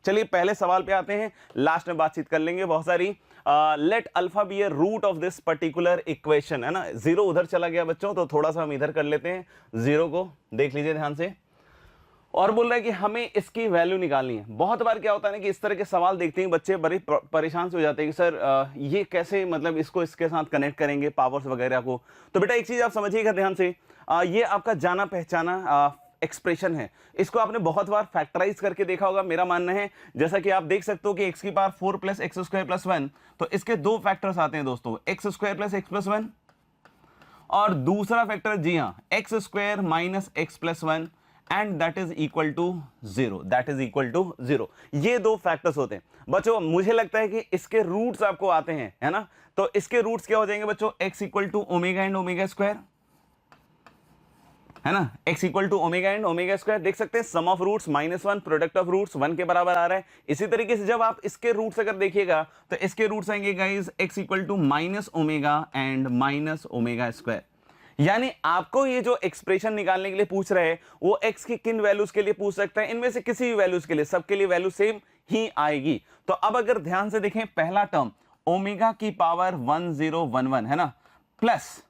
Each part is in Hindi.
चलिए पहले सवाल पे आते हैं, लास्ट में बातचीत कर लेंगे बहुत सारी। Let alpha be a root of this particular equation, है ना। जीरो उधर चला गया बच्चों, तो थोड़ा सा हम इधर कर लेते हैं, जीरो को देख लीजिए ध्यान से। और बोल रहा है कि हमें इसकी वैल्यू निकालनी है। बहुत बार क्या होता है ना कि इस तरह के सवाल देखते हैं बच्चे बड़े परेशान से हो जाते हैं कि सर ये कैसे, मतलब इसको इसके साथ कनेक्ट करेंगे पावर्स वगैरह को। तो बेटा एक चीज आप समझिएगा ध्यान से, ये आपका जाना पहचाना एक्सप्रेशन है, इसको आपने बहुत बार फैक्टराइज करके देखा होगा, मेरा मानना है। जैसा कि आप देख सकते हो कि x की power 4 plus X square plus 1, तो इसके दो फैक्टर्स आते हैं दोस्तों, X square plus X plus 1 और दूसरा फैक्टर, जी हाँ, X square minus X plus 1 and that is equal to 0, that is equal to 0। ये दो फैक्टर्स होते हैं बच्चों। मुझे लगता है कि इसके रूट्स आपको आते हैं, है ना। तो इसके रूट्स क्या हो जाएंगे बच्चों, x equal to omega and omega square, है ना। x equal to omega and omega square, देख सकते हैं sum of roots -1, product of roots 1 के बराबर आ रहा है। इसी तरीके से जब आप इसके रूट्स अगर देखिएगा तो इसके रूट्स आएंगे guys x equal to minus omega and minus omega square. यानी आपको ये जो एक्सप्रेशन निकालने के लिए पूछ रहे हैं वो x की किन वैल्यूज के लिए पूछ सकता है, इनमें से किसी भी वैल्यूज के लिए, सबके लिए वैल्यू सेम ही आएगी। तो अब अगर ध्यान से देखें, पहला टर्म ओमेगा की पावर 1011, है ना, प्लस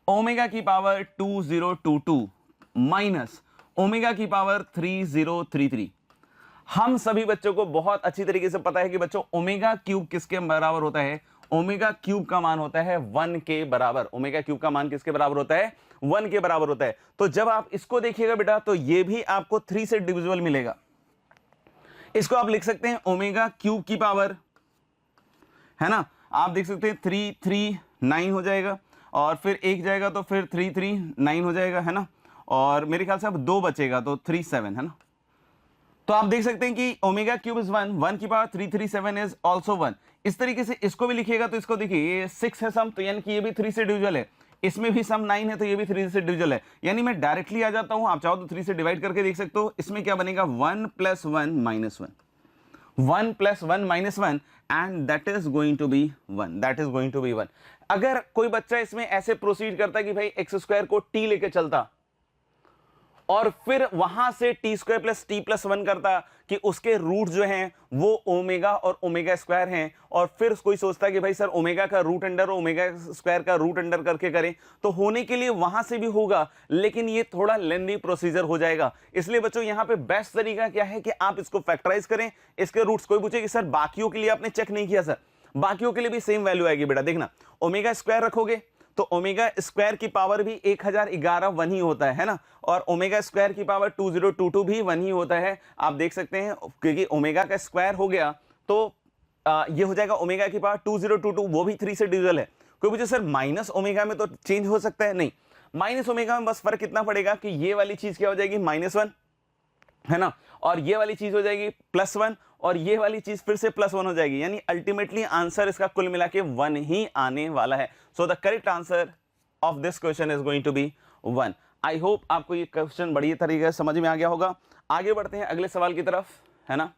ओमेगा की पावर 2022 माइनस ओमेगा की पावर 3033। हम सभी बच्चों को बहुत अच्छी तरीके से पता है कि बच्चों ओमेगा क्यूब किसके बराबर होता है, ओमेगा क्यूब का मान होता है 1 के बराबर। ओमेगा क्यूब का मान किसके बराबर होता है, 1 के बराबर होता है। तो जब आप इसको देखिएगा बेटा, तो ये भी आपको 3 से डिविजिबल मिलेगा। इसको आप लिख सकते हैं ओमेगा क्यूब की पावर, है ना, आप देख सकते हैं 339 हो जाएगा, और फिर एक जाएगा तो फिर 339 हो जाएगा, है ना, और मेरे ख्याल से अब 2 बचेगा तो 37, है ना। तो आप देख सकते हैं कि ओमेगा क्यूब इज 1 की पावर 337 इज आल्सो 1। इस तरीके से इसको भी लिखिएगा, तो इसको देखिए ये 6 है सम, तो यानी कि ये भी 3 से डिविजिबल है। इसमें भी सम 9 है, तो ये भी 3 से डिविजिबल है। यानी मैं डायरेक्टली आ जाता हूं, आप चाहो तो 3 से डिवाइड करके देख सकते हो। इसमें क्या बनेगा, 1 + 1 - 1, 1 + 1 - 1 and that is going to be 1, that is going to be 1। अगर कोई बच्चा इसमें ऐसे प्रोसीड करता है कि भाई एक्स स्क्वायर को टी लेके चलता और फिर वहां से T square plus T plus 1 करता, कि उसके रूट जो हैं वो ओमेगा और ओमेगा स्क्वायर हैं, और फिर कोई सोचता है कि भाई सर ओमेगा का रूट अंडर और ओमेगा स्क्वायर का रूट अंडर करके करें, तो होने के लिए वहां से भी होगा, लेकिन ये थोड़ा लेंदी प्रोसीजर हो जाएगा। इसलिए बच्चों यहां पे बेस्ट तरीका क्या है कि आप इसको फैक्टराइज करें, इसके रूट्स। कोई पूछे कि सर बाकियों के लिए आपने चेक नहीं किया, सर बाकियों के लिए भी सेम वैल्यू आएगी बेटा। देखना, ओमेगा स्क्वायर रखोगे तो ओमेगा स्क्वायर की पावर भी 1011 1 ही होता है ना, और ओमेगा स्क्वायर की पावर 2022 भी 1 ही होता है। आप देख सकते हैं, क्योंकि ओमेगा का स्क्वायर हो गया तो ये हो जाएगा ओमेगा की पावर 2022, वो भी 3 से डिविजिबल है। कोई पूछे सर माइनस ओमेगा में तो चेंज हो सकता है, नहीं, माइनस ओमेगा में बस फर्क कितना पड़ेगा कि ये वाली चीज क्या हो जाएगी, -1, है ना, और ये वाली चीज हो जाएगी +1, और ये वाली चीज फिर से +1 हो जाएगी। यानी अल्टीमेटली आंसर इसका कुल मिला के 1 ही आने वाला है। So the correct answer of this question is going to be 1। I hope आपको ये क्वेश्चन बढ़िया तरीके से समझ में आ गया होगा। आगे बढ़ते हैं अगले सवाल की तरफ, है ना।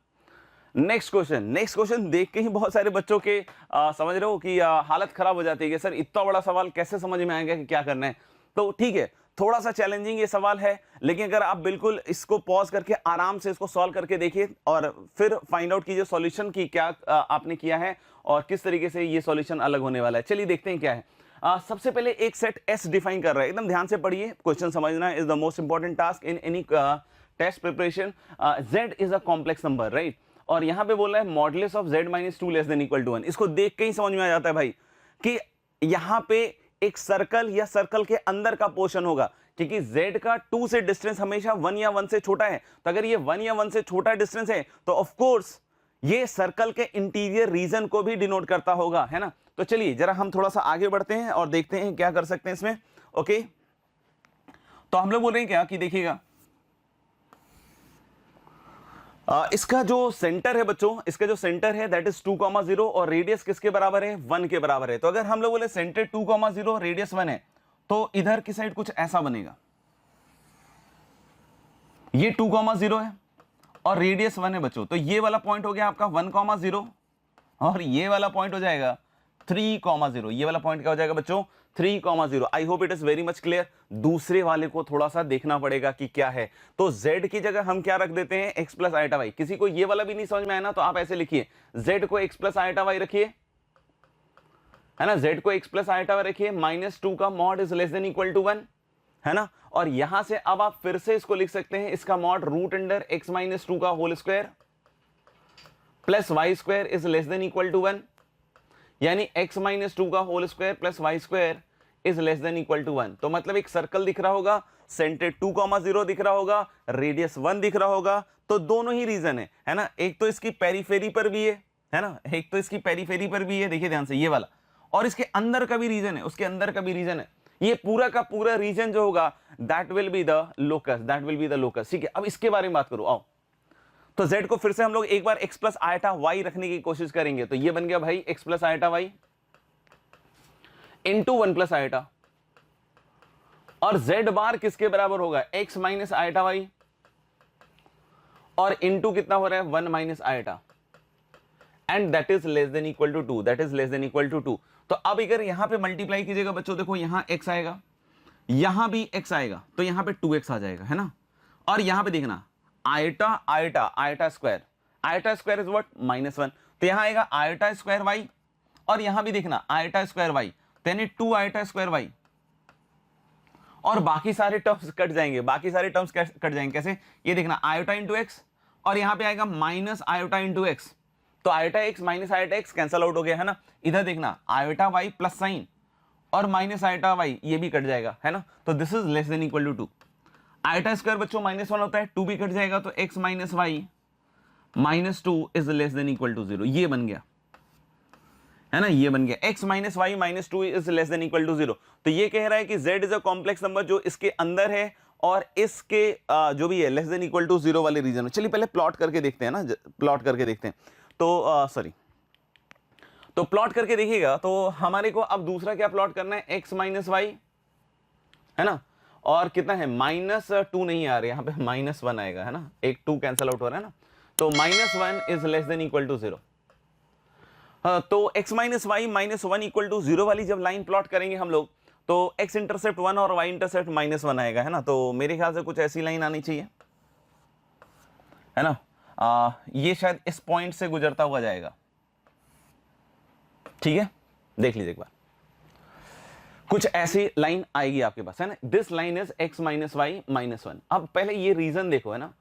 नेक्स्ट क्वेश्चन देख के ही बहुत सारे बच्चों के समझ रहे हो कि हालत खराब हो जाती है कि सर इतना बड़ा सवाल कैसे समझ में आएगा कि क्या करना है। तो ठीक है, थोड़ा सा चैलेंजिंग ये सवाल है, लेकिन अगर आप बिल्कुल इसको पॉज करके आराम से इसको सॉल्व करके देखिए और फिर फाइंड आउट कीजिए सॉल्यूशन की क्या आपने किया है और किस तरीके से ये सॉल्यूशन अलग होने वाला है। चलिए देखते हैं क्या है। सबसे पहले एक सेट एस डिफाइन कर रहा है, एकदम ध्यान से पढ़िए, क्वेश्चन समझना is the most important task in any test preparation. Z is a complex number, right, और यहां पे बोल रहा है मॉडुलस ऑफ z - 2 ≤ 1। इसको देख के ही समझ में आ जाता है भाई कि यहां पे एक सर्कल या सर्कल के अंदर का पोर्शन होगा, क्योंकि z का 2 से डिस्टेंस हमेशा 1 या 1 से छोटा है। तो अगर ये 1 या 1 से छोटा डिस्टेंस है तो ऑफ कोर्स ये सर्कल के इंटीरियर रीजन को भी डिनोट करता होगा, है ना। तो चलिए जरा हम थोड़ा सा आगे बढ़ते हैं और देखते हैं क्या कर सकते हैं इसमें। ओके, तो हम लोग बोल रहे हैं क्या कि देखिएगा इसका जो सेंटर है बच्चों, इसका जो सेंटर है दैट इज 2,0 और रेडियस किसके बराबर है, 1 के बराबर है। तो अगर हम लोग बोले सेंटर 2,0 रेडियस 1 है, तो इधर की साइड कुछ ऐसा बनेगा, ये 2,0 है और रेडियस 1 है बच्चों। तो ये वाला पॉइंट हो गया आपका 1,0 और ये वाला पॉइंट हो जाएगा 3,0, ये वाला पॉइंट क्या हो जाएगा बच्चों 3,0। आई hope it is very much clear. दूसरे वाले को थोड़ा सा देखना पड़ेगा कि क्या है। तो z की जगह हम क्या रख देते हैं x प्लस आइटा वाई। किसी को ये वाला भी नहीं समझ में आया ना तो आप ऐसे लिखिए z को x प्लस आइटा वाई रखिए, है ना, z को x प्लस आइटा वाई रखिए, -2 का mod is less than equal to 1, है ना। और यहां से अब आप फिर से इसको लिख सकते हैं, इसका mod root under x minus 2 का whole square plus Y square is less than equal to 1, यानी x माइनस 2 का whole square plus Y square is less than equal to 1। तो मतलब एक सर्कल दिख रहा होगा, सेंटर 2,0 दिख रहा होगा, रेडियस 1 दिख रहा होगा। तो दोनों ही रीजन है ना, एक तो इसकी पेरीफेरी पर भी है ना, एक तो इसकी पेरीफेरी पर भी है, देखिए ध्यान से ये वाला, और इसके अंदर का भी रीजन है, उसके अंदर का भी रीजन है। ये पूरा का पूरा रीजन जो होगा that will be the locus, that will be the locus. ठीक है, अब इसके बारे में बात करो, आओ। तो z को फिर से हम लोग एक बार x प्लस आइटा वाई रखने की कोशिश करेंगे। तो ये बन गया भाई x plus iota Y into 1 plus iota, और z बार किसके बराबर होगा x माइनस आइटा वाई, और इंटू कितना हो रहा है 1 minus iota, and that is less than equal to 2, that is less than equal to 2। तो अब अगर यहां पे मल्टीप्लाई कीजिएगा बच्चों, देखो यहां x आएगा, यहां भी x आएगा, तो यहां पे 2x आ जाएगा, है ना। और यहां पे देखना iota iota iota square is what -1, तो यहां आएगा आइटा स्क्वायर वाई, और यहां भी देखना आइटा स्क्वायर वाई, यानी 2 आइटा स्क्वायर वाई, और बाकी सारे टर्म्स कट जाएंगे, बाकी सारे टर्म्स कट जाएंगे कैसे, ये देखना आयोटा इंटू एक्स, और यहां पे आएगा माइनस आयोटा इंटू एक्स, तो iota X minus iota X cancel out हो गया, है ना। इधर देखना आयोटा वाई प्लस साइन और माइनस आयोटा वाई, ये भी कट जाएगा, है ना। तो this is less than equal to 2। Iota square बच्चों -1 होता है, 2 भी कट जाएगा, तो x minus Y minus 2 is less than equal to 0, ये बन गया, है ना, ये बन गया x minus Y minus 2 is less than equal to 0। तो ये कह रहा है कि z is a complex number जो इसके अंदर है और इसके जो भी है लेस देन इक्वल टू 0 वाले रीजन में। चलिए पहले प्लॉट करके देखते हैं ना, प्लॉट करके देखते हैं। तो सॉरी, तो प्लॉट करके देखिएगा, तो हमारे को अब दूसरा क्या प्लॉट करना है, x माइनस वाई, है ना, और कितना है -2 नहीं आ रहा है, यहाँ पे -1 आएगा, है ना, एक 2 कैंसल आउट हो रहा है ना, तो -1 is less than equal to 0। तो x minus Y -1 equal to 0 वाली जब लाइन प्लॉट करेंगे हम लोग, तो x इंटरसेप्ट 1 और y इंटरसेप्ट -1 आएगा, है ना। तो मेरे ख्याल से कुछ ऐसी लाइन आनी चाहिए, है ना। ये शायद इस पॉइंट से गुजरता हुआ जाएगा, ठीक है, देख लीजिए एक बार, कुछ ऐसी लाइन आएगी आपके पास, है ना। This line is x minus Y -1। अब पहले ये रीजन देखो, है ना,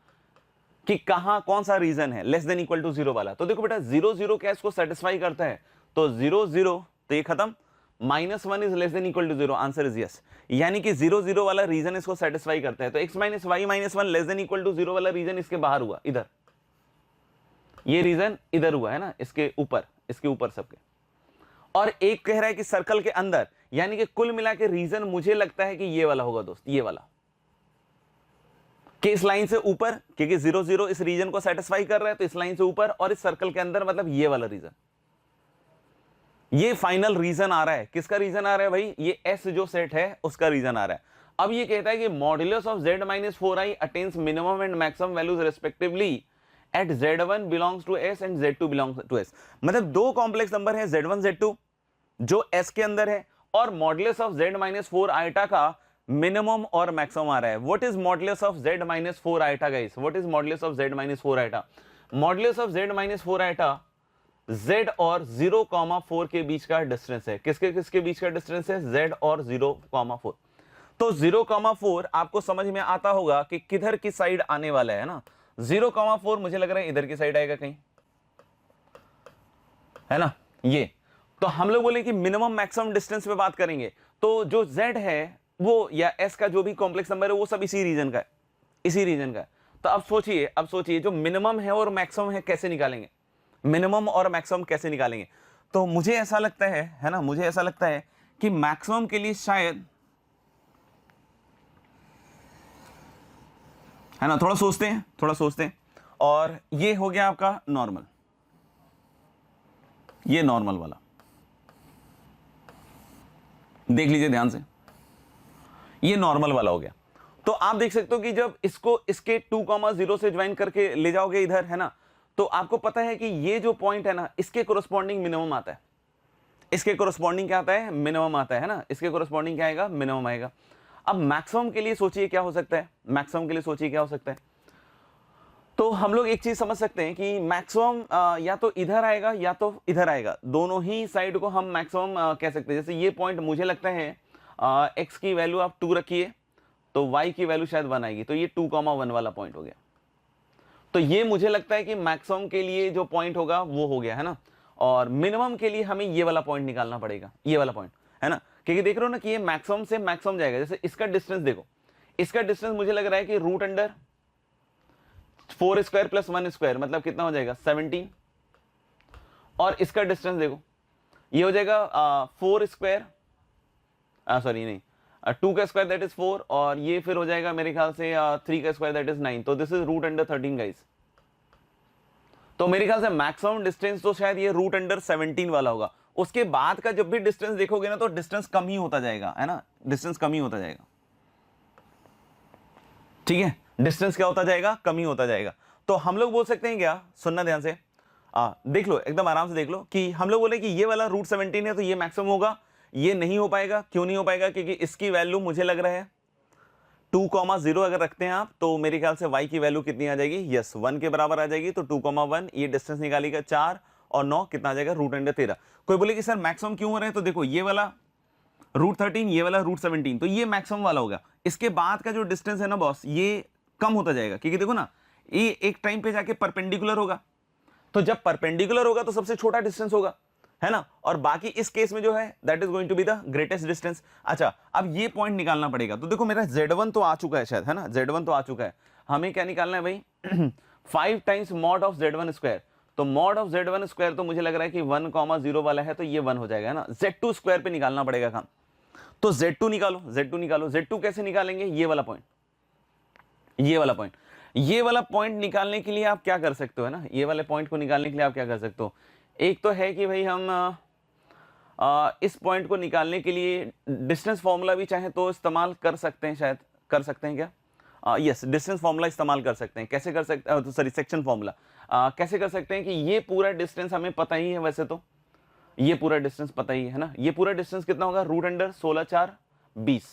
कि कहां कौन सा रीजन है लेस देन इक्वल टू 0 वाला। तो देखो बेटा 0 0 क्या इसको सेटिस्फाई करता है, तो 0 0, तो ये खत्म, -1 is less than equal to 0, answer is yes, यानी कि 0 0 वाला रीजन इसको सेटिस्फाई करता है। तो x minus Y -1 less than equal to 0 वाला रीजन इसके बाहर हुआ, इधर ये रीजन इधर हुआ, है ना, इसके ऊपर सबके। और एक कह रहा है कि सर्कल के अंदर, यानी कि कुल मिला के रीजन मुझे लगता है कि ये वाला होगा दोस्त, ये वाला, कि इस लाइन से ऊपर, क्योंकि 0 0 इस रीजन को सेटिस्फाई कर रहा है, तो इस लाइन से ऊपर, और इस सर्कल के अंदर मतलब ये वाला रीजन, ये फाइनल रीजन आ रहा है। किसका रीजन आ रहा है भाई, ये S जो सेट है उसका रीजन आ रहा है। अब ये कहता है कि modulus of z minus 4i attains minimum and maximum values respectively at z1 belongs to s and z2 belongs to s। मतलब दो कॉम्प्लेक्स नंबर है z1 z2 जो s के अंदर है, और modulus of z minus 4 iota का मिनिमम और मैक्सिमम आ रहा है। What is modulus of z minus 4 iota guys, what is modulus of z minus 4 iota? Modulus of z minus 4 iota z और 0,4 के बीच का डिस्टेंस है। किसके किसके बीच का डिस्टेंस है, z और 0,4। तो 0,4 आपको समझ में आता होगा कि किधर की साइड आने वाला है ना। 0,4 मुझे लग रहा है इधर की साइड आएगा कहीं, है ना। ये तो हम लोग बोले कि मिनिमम मैक्सिमम डिस्टेंस पे बात करेंगे, तो जो z है वो या s का जो भी कॉम्प्लेक्स नंबर है वो सब इसी रीजन का है, इसी रीजन का है। तो अब सोचिए जो मिनिमम है और मैक्सिमम है कैसे निकालेंगे, मिनिमम और मैक्सिमम कैसे निकालेंगे? तो मुझे ऐसा लगता है ना, मुझे ऐसा लगता है कि मैक्सिमम के लिए शायद, है ना, थोड़ा सोचते हैं। और ये हो गया आपका नॉर्मल, ये नॉर्मल वाला देख लीजिए ध्यान से, ये नॉर्मल वाला हो गया। तो आप देख सकते हो कि जब इसको इसके 2,0 से ज्वाइन करके ले जाओगे इधर, है ना, तो आपको पता है कि ये जो पॉइंट है ना इसके कोरस्पॉन्डिंग मिनिमम आता इसके कोरस्पॉन्डिंग क्या आता है, मिनिमम आता है ना, इसके कोरस्पॉन्डिंग क्या आएगा, मिनिमम आएगा। अब मैक्सिमम के लिए सोचिए क्या हो सकता है, मैक्सिमम के लिए सोचिए क्या हो सकता है। तो हम लोग एक चीज समझ सकते हैं कि मैक्सिमम या तो इधर आएगा या तो इधर आएगा, दोनों ही साइड को हम मैक्सिमम कह सकते हैं। जैसे ये पॉइंट मुझे लगता है एक्स की वैल्यू आप 2 रखिए तो y की वैल्यू शायद 1 आएगी, तो ये 2,1 वाला पॉइंट हो गया। तो ये मुझे लगता है कि मैक्सिमम के लिए जो पॉइंट होगा वो हो गया है ना, और मिनिमम के लिए हमें ये वाला पॉइंट निकालना पड़ेगा, ये वाला पॉइंट है ना, क्योंकि देख रहे हो ना कि ये मैक्सिमम से मैक्सिमम जाएगा। जैसे इसका डिस्टेंस देखो, इसका डिस्टेंस मुझे लग रहा है कि root under 4 square plus 1 square मतलब कितना हो जाएगा 17, और इसका डिस्टेंस देखो ये हो जाएगा 4 स्क्वायर, सॉरी नहीं 2 का स्क्वायर दैट इज 4, और ये फिर हो जाएगा मेरे ख्याल से 3 का स्क्वायर दैट इज 9, तो this is root under 13 guys. तो मेरे ख्याल से मैक्सिमम डिस्टेंस तो शायद ये रूट अंडर 17 वाला होगा। उसके बाद का जब भी डिस्टेंस देखोगे ना तो डिस्टेंस कम ही होता जाएगा, है ना, डिस्टेंस कम ही होता जाएगा, ठीक है, डिस्टेंस क्या होता जाएगा, कम ही होता जाएगा। तो हम लोग बोल सकते हैं क्या, सुनना ध्यान से, देख लो एकदम आराम से देख लो कि हम लोग बोले कि ये वाला रूट 17 है तो ये मैक्सिमम होगा, ये नहीं हो पाएगा। क्यों नहीं हो पाएगा, क्योंकि इसकी वैल्यू मुझे लग रहा है 2,0 अगर रखते हैं आप तो मेरे ख्याल से y की वैल्यू कितनी आ जाएगी, यस 1 के बराबर आ जाएगी। तो 2,1 ये डिस्टेंस निकालेगा 4 और 9 कितना आ जाएगा, रूट अंडर 13। कोई बोले कि सर मैक्सिमम क्यों हो रहा है, तो देखो ये वाला रूट 13, ये वाला रूट 17, तो ये मैक्सिमम वाला होगा। इसके बाद का जो डिस्टेंस है ना बॉस, ये कम होता जाएगा, क्योंकि देखो ना ये एक टाइम पे जाके परपेंडिकुलर होगा, तो जब परपेंडिकुलर होगा तो सबसे छोटा डिस्टेंस होगा, है ना, और बाकी इस केस में जो है that is going to be the greatest distance. अच्छा अब ये पॉइंट निकालना पड़ेगा, तो देखो मेरा Z1 तो आ चुका है शायद, है ना, Z1 तो आ चुका है, हमें क्या निकालना है भाई 5 times mod of Z1 square. तो मॉड ऑफ Z1 स्क्वायर तो मुझे लग रहा है कि 1,0 वाला है, तो ये 1 हो जाएगा, है ना, Z2 स्क्वायर पे निकालना पड़ेगा काम। तो Z2 निकालो, Z2 निकालो, Z2 कैसे निकालेंगे, ये वाला पॉइंट, ये वाला पॉइंट, ये वाला पॉइंट निकालने के लिए आप क्या कर सकते हो, है ना, ये वाले पॉइंट को निकालने के लिए आप क्या कर सकते हो, एक तो है कि भाई हम इस पॉइंट को निकालने के लिए डिस्टेंस फॉर्मूला भी चाहे तो इस्तेमाल कर सकते हैं, शायद कर सकते हैं क्या, यस डिस्टेंस फॉर्मूला इस्तेमाल कर सकते हैं। कैसे कर सकते हैं, सॉरी सेक्शन फॉर्मूला कैसे कर सकते हैं कि ये पूरा डिस्टेंस हमें पता ही है, वैसे तो ये पूरा डिस्टेंस पता ही है ना, ये पूरा डिस्टेंस कितना होगा, रूट अंडर 16 4 20,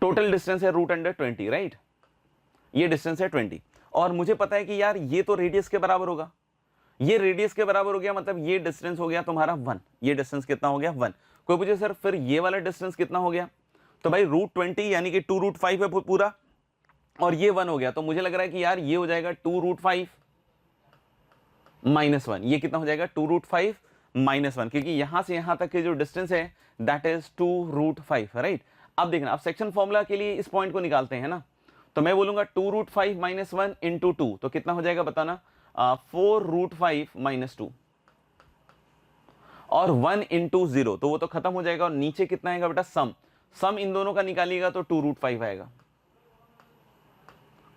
टोटल डिस्टेंस है रूट अंडर 20, राइट, ये डिस्टेंस है 20, और मुझे पता है कि यार ये तो रेडियस के बराबर होगा, ये रेडियस के बराबर हो गया, मतलब ये डिस्टेंस हो गया तुम्हारा 1, ये डिस्टेंस कितना हो गया 1। कोई पूछे सर फिर ये वाला डिस्टेंस कितना हो गया, तो भाई रूट 20 यानी कि 2 रूट 5 है पूरा, और ये 1 हो गया, तो मुझे लग रहा है कि यार ये हो जाएगा 2 रूट 5 माइनस 1, ये कितना हो जाएगा 2 रूट 5 माइनस 1, क्योंकि यहां से यहां तक के जो डिस्टेंस है दैट इज 2 रूट 5, राइट। अब देखना, अब सेक्शन फॉर्मूला के लिए इस पॉइंट को निकालते हैं ना, तो मैं बोलूंगा 2 रूट 5 माइनस 1 इंटू 2, तो कितना हो जाएगा बताना, 4 रूट 5 माइनस 2, और 1 इंटू 0, तो वो तो खत्म हो जाएगा, और नीचे कितना आएगा बेटा, सम इन दोनों का निकालिएगा तो 2 रूट 5 आएगा,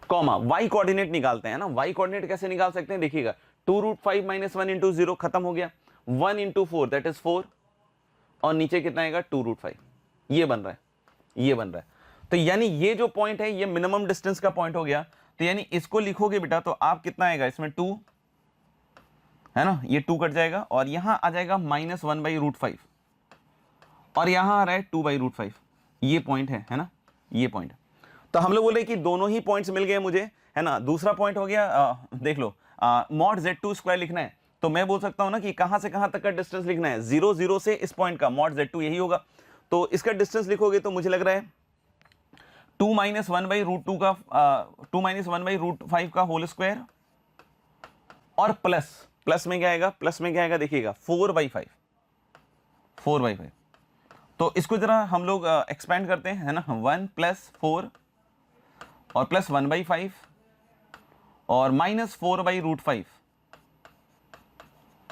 कॉमा y कोऑर्डिनेट निकालते हैं ना, y कोऑर्डिनेट कैसे निकाल सकते हैं, देखिएगा 2 रूट 5 माइनस 1 इंटू 0 खत्म हो गया, 1 इंटू 4 दैट इज 4, और नीचे कितना आएगा 2 रूट 5, ये बन रहा है, ये बन रहा है। तो यानी ये जो पॉइंट है ये मिनिमम डिस्टेंस का पॉइंट हो गया, तो यानी इसको लिखोगे बेटा तो आप कितना आएगा इसमें 2, है ना, ये 2 कट जाएगा, और यहां आ जाएगा माइनस 1 बाई रूट 5, और यहां आ रहा है 2 बाई रूट 5, ये पॉइंट है ना, ये पॉइंट। तो हम लोग बोले कि दोनों ही पॉइंट्स मिल गए मुझे, है ना। दूसरा पॉइंट हो गया, देख लो मॉड Z2 स्क्वायर लिखना है, तो मैं बोल सकता हूं ना कि कहां से कहां तक का डिस्टेंस लिखना है, 0 0 से इस पॉइंट का मॉड Z2 यही होगा, तो इसका डिस्टेंस लिखोगे तो मुझे लग रहा है 2 माइनस 1 बाई रूट 2 का 2 माइनस 1 बाई रूट 5 का होल स्क्वायर, और प्लस में क्या आएगा, प्लस में क्या आएगा देखिएगा 4 बाई 5, 4 बाई 5। तो इसको जरा हम लोग एक्सपेंड करते हैं, है ना, 1 प्लस 4 और प्लस 1 बाई 5 और माइनस 4 बाई रूट 5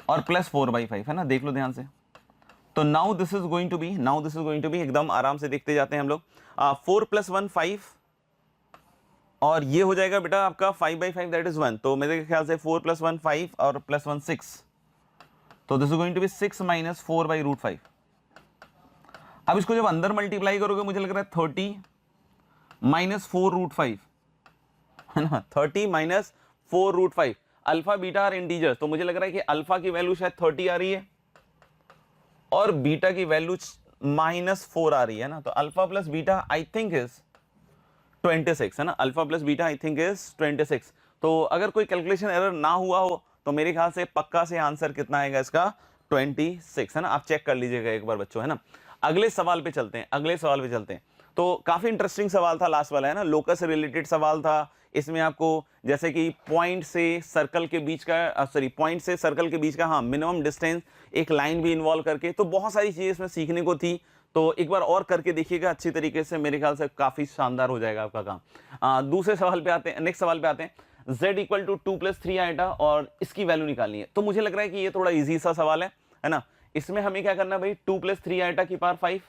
और प्लस 4 बाई 5, है ना, देख लो ध्यान से। तो now this is going to be एकदम आराम से देखते जाते हैं हम लोग, 4 प्लस 1 5, और ये हो जाएगा बेटा आपका 5 बाई 5 दैट इज 1, तो मेरे ख्याल से 4 प्लस 1 5 और प्लस 1 6, तो this is going to be 6 minus 4 by root 5। अब इसको जब अंदर मल्टीप्लाई करोगे मुझे लग रहा है 30 माइनस 4 रूट 5, है ना, 30 minus 4 root 5। Alpha beta are integers, तो मुझे लग रहा है कि अल्फा की वैल्यू शायद 30 आ रही है, और बीटा की वैल्यू -4 आ रही है ना, तो alpha plus beta I think is 26 है ना, alpha plus beta I think is 26। तो अगर कोई कैलकुलेशन एरर ना हुआ हो तो मेरे ख्याल से पक्का से आंसर कितना आएगा इसका 26 है ना, आप चेक कर लीजिएगा एक बार बच्चों, है ना। अगले सवाल पे चलते हैं, अगले सवाल पे चलते हैं। तो काफी इंटरेस्टिंग सवाल था लास्ट वाला, है ना, लोकस से रिलेटेड सवाल था। इसमें आपको जैसे कि पॉइंट से सर्कल के बीच का पॉइंट से सर्कल के बीच का हाँ मिनिमम डिस्टेंस, एक लाइन भी इन्वॉल्व करके, तो बहुत सारी चीजें इसमें सीखने को थी। तो एक बार और करके देखिएगा अच्छी तरीके से, मेरे ख्याल से काफी शानदार हो जाएगा आपका काम। दूसरे सवाल पे आते हैं, नेक्स्ट सवाल पे आते हैं। z इक्वल टू 2 + 3 आइटा और इसकी वैल्यू निकालनी है। तो मुझे लग रहा है कि ये थोड़ा इजी सा सवाल है ना। इसमें हमें क्या करना है भाई, 2 + 3 आइटा की पावर 5,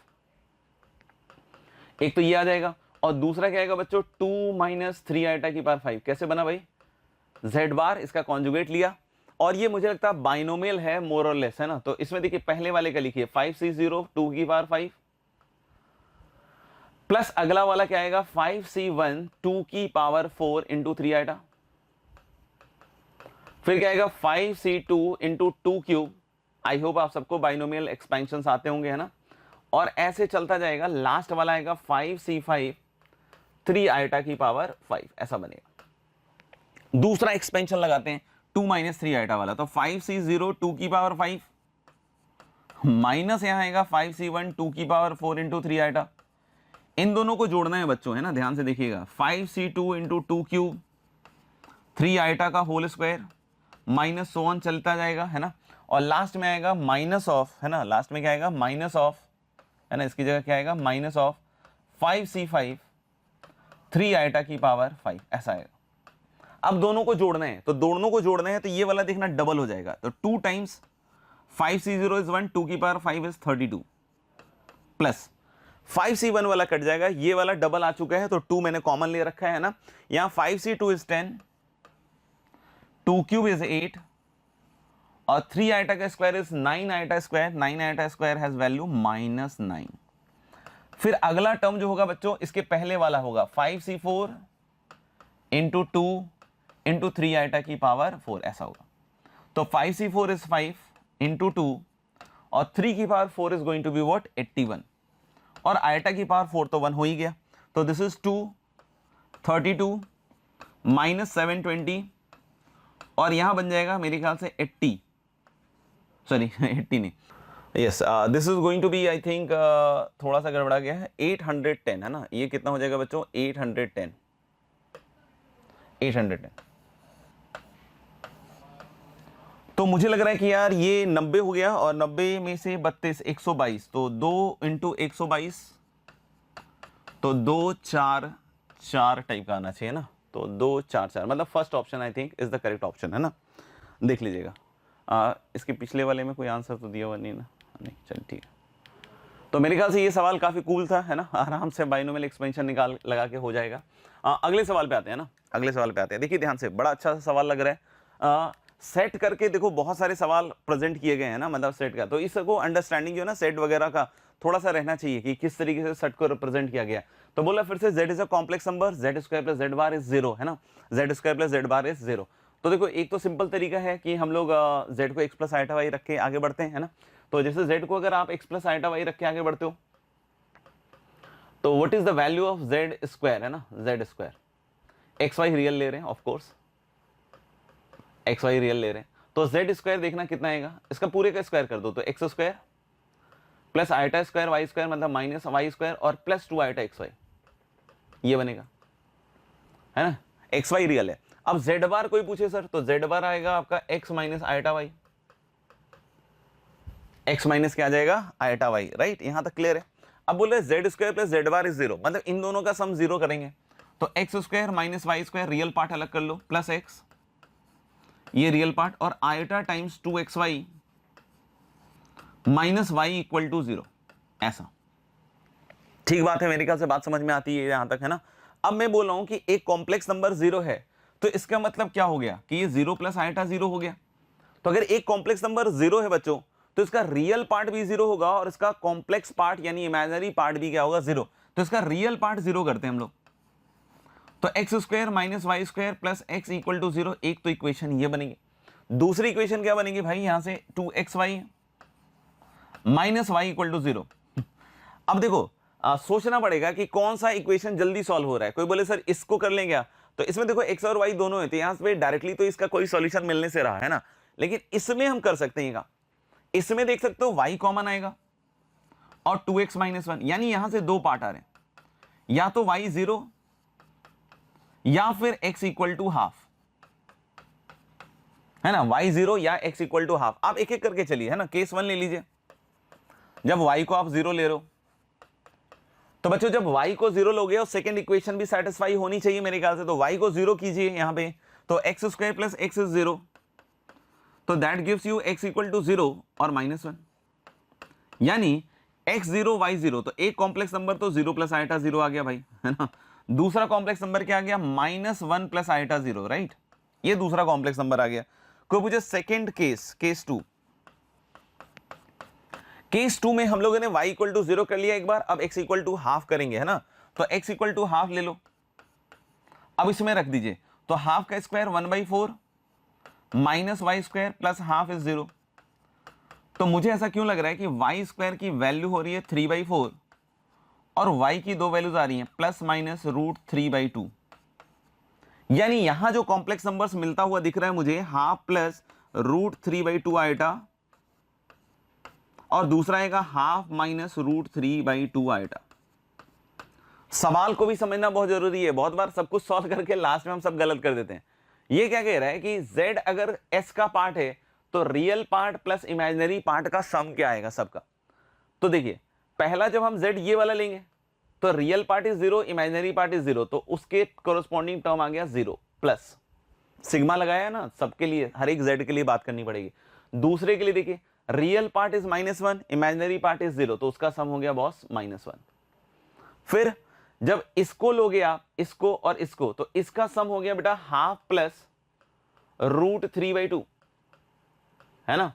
एक तो ये आ जाएगा, और दूसरा क्या आएगा बच्चों 2 - 3 आइटा की पावर 5। कैसे बना भाई, z बार इसका कॉन्जुगेट लिया, और ये मुझे लगता है बाइनोमियल है मोर और लेस, है ना। तो इसमें देखिए पहले वाले का लिखिए 5c0 2 की पावर 5 प्लस अगला वाला क्या आएगा 5c1 2 की पावर 4 इंटू 3 आइटा, फिर क्या आएगा 5c2 into 2 cube. I hope आप सबको बाइनोमियल एक्सपेंशन आते होंगे, है ना। और ऐसे चलता जाएगा, लास्ट वाला आएगा 5c5 3 आइटा की पावर 5, ऐसा बनेगा। दूसरा एक्सपेंशन लगाते हैं 2 - 3 आइटा वाला, तो 5c0 2 की पावर 5 माइनस यहां आएगा 5c1 2 की पावर 4 इंटू 3 आइटा। इन दोनों को जोड़ना है बच्चों, है ना, ध्यान से देखिएगा 5c2 इंटू 2 क्यूब 3 आइटा का whole square minus so on चलता जाएगा, है ना। और लास्ट में आएगा माइनस ऑफ, है ना, लास्ट में क्या आएगा माइनस ऑफ, है ना, इसकी जगह क्या आएगा माइनस ऑफ 5c5 3 आइटा की पावर 5, ऐसा आएगा। अब दोनों को जोड़ना है, तो दोनों को जोड़ना है तो ये वाला देखना डबल हो जाएगा, तो 2 टाइम्स 5c0 इज 1 2 की पावर 5 इज 32 प्लस 5c1 वाला कट जाएगा, ये वाला डबल आ चुका है तो 2 मैंने कॉमन ले रखा है ना। यहां 5c2 इज 10 2 क्यूब इज 8 और 3 आइटा का square is 9 iota square, 9 iota square has value -9। फिर अगला टर्म जो होगा बच्चों इसके पहले वाला होगा 5c4 इंटू 2 इंटू 3 आइटा की पावर 4, ऐसा होगा। तो 5c4 इज 5 इंटू 2 और 3 की power 4 is going to be what 81, और आइटा की पावर 4 तो 1 हो ही गया, तो दिस इज 2 32 माइनस 720 और यहां बन जाएगा मेरे ख्याल से 80 नहीं, yes this is going to be I think थोड़ा सा गड़बड़ा गया है 810, है ना। ये कितना हो जाएगा बच्चों 810। तो मुझे लग रहा है कि यार ये 90 हो गया और 90 में से 32 122, तो 2 इंटू 122 तो 2 4 4 टाइप का आना चाहिए ना, तो 2 4 4 मतलब first option I think is the correct option, है ना। देख लीजिएगा इसके पिछले वाले में कोई आंसर तो दिया हुआ नहीं ना, नहीं, चल ठीक है। तो मेरे ख्याल से ये सवाल काफी कूल था, है ना, आराम से बाइनोमियल एक्सपेंशन निकाल लगा के हो जाएगा। अगले सवाल पे आते हैं ना, अगले सवाल पे आते हैं। देखिए ध्यान से, बड़ा अच्छा सवाल लग रहा है। सेट करके देखो बहुत सारे सवाल प्रेजेंट किए गए हैं ना, मतलब सेट का, तो इसको अंडरस्टैंडिंग जो है ना सेट वगैरह का थोड़ा सा रहना चाहिए कि किस तरीके से सेट को रिप्रेजेंट किया गया। तो बोला फिर से z is a complex number, z square plus z bar is 0, है ना, z square plus z bar is 0। तो देखो एक तो सिंपल तरीका है कि हम लोग z को x प्लस आइटा वाई रख के आगे बढ़ते हैं, है ना। तो जैसे z को अगर आप x प्लस आइटा वाई रख के आगे बढ़ते हो तो what is the value of z square, है ना, z square x y real ले रहे हैं, of course x y real ले रहे हैं, तो z स्क्वायर देखना कितना आएगा, इसका पूरे का स्क्वायर कर दो, तो x square plus iota square y square मतलब माइनस वाई स्क्वायर और प्लस 2 आइटा एक्स वाई, ये बनेगा, है ना। एक्स वाई रियल है। अब z बार कोई पूछे सर, तो z बार आएगा आपका x minus iota y, x minus क्या आ जाएगा आइटा वाई, राइट, यहां तक क्लियर है। अब बोल रहे z square plus z bar is 0, मतलब इन दोनों का सम 0 करेंगे, तो x square minus y square real part अलग कर लो प्लस एक्स, ये रियल पार्ट, और iota times 2xy minus y equal to 0, ऐसा। ठीक बात है, मेरे ख्याल से बात समझ में आती है यहां तक, है ना। अब मैं बोल रहा हूं कि एक कॉम्प्लेक्स नंबर 0 है, तो इसका मतलब क्या हो गया कि ये 0 प्लस आइटा 0 हो गया। तो अगर एक कॉम्प्लेक्स नंबर 0 है बच्चों, तो इसका रियल पार्ट भी 0 होगा और इसका कॉम्प्लेक्स पार्ट यानी इमेजिनरी पार्ट भी क्या होगा 0। तो इसका रियल पार्ट 0 करते हैं हम लोग, तो x square minus y square plus x equal to 0, एक तो इक्वेशन ये बनेगी। दूसरी इक्वेशन क्या बनेगी भाई, यहां से 2xy minus y equal to 0। अब देखो सोचना पड़ेगा कि कौन सा इक्वेशन जल्दी सॉल्व हो रहा है। कोई बोले सर इसको कर लें क्या, तो इसमें देखो x और y दोनों है, तो यहां पे डायरेक्टली तो इसका कोई सॉल्यूशन मिलने से रहा है ना, लेकिन इसमें हम कर सकते हैं। इसमें देख सकते हो y कॉमन आएगा और 2x माइनस 1, यानी यहां से दो पार्ट आ रहे हैं, या तो y 0 या फिर x इक्वल टू हाफ, है ना, y 0 या x इक्वल टू हाफ। आप एक एक करके चलिए, है ना। केस 1 ले लीजिए, जब y को आप 0 ले रहे हो, तो बच्चों जब y को 0 लोगे और सेकंड इक्वेशन भी सेटिस्फाई होनी चाहिए मेरे ख्याल से, तो y को 0 कीजिए यहां पे, तो x square plus x is 0, तो that gives you x equal to 0 और माइनस 1, यानी x 0 y 0। तो एक कॉम्प्लेक्स नंबर तो 0 प्लस आइटा 0 आ गया भाई, है ना। दूसरा कॉम्प्लेक्स नंबर क्या आ गया, माइनस 1 प्लस आइटा 0, राइट। ये दूसरा कॉम्प्लेक्स नंबर आ गया। कोई पूछे सेकेंड केस, केस 2। केस 2 में हम लोगों ने y इक्वल टू 0 कर लिया एक बार, अब x इक्वल टू हाफ करेंगे, है ना। तो x इक्वल टू हाफ ले लो, अब इसमें रख दीजिए, तो हाफ का square 1/4 minus y square plus half is 0। तो मुझे ऐसा क्यों लग रहा है कि y स्क्वायर की वैल्यू हो रही है 3/4 और y की दो वैल्यूज आ रही हैं प्लस माइनस √3/2, यानी यहां जो कॉम्प्लेक्स नंबर्स मिलता हुआ दिख रहा है मुझे, हाफ प्लस √3/2 आइटा और दूसरा आएगा हाफ माइनस √3/2 आइटा। सवाल को भी समझना बहुत जरूरी है, बहुत बार सब कुछ सॉल्व करके लास्ट में हम सब गलत कर देते हैं। ये क्या कह रहा है कि z अगर s का पार्ट है तो real part plus imaginary part का सम क्या आएगा सबका। तो देखिए पहला जब हम z ये वाला लेंगे तो real part is 0, imaginary part is 0, तो उसके कोरोस्पॉन्डिंग टर्म आ गया 0 प्लस सिग्मा लगाया ना, सबके लिए हर एक z के लिए बात करनी पड़ेगी। दूसरे के लिए देखिए real part is -1, imaginary part is 0, तो उसका सम हो गया बॉस -1। फिर जब इसको लोगे आप, इसको और इसको, तो इसका सम हो गया बेटा हाफ प्लस √3/2, है ना,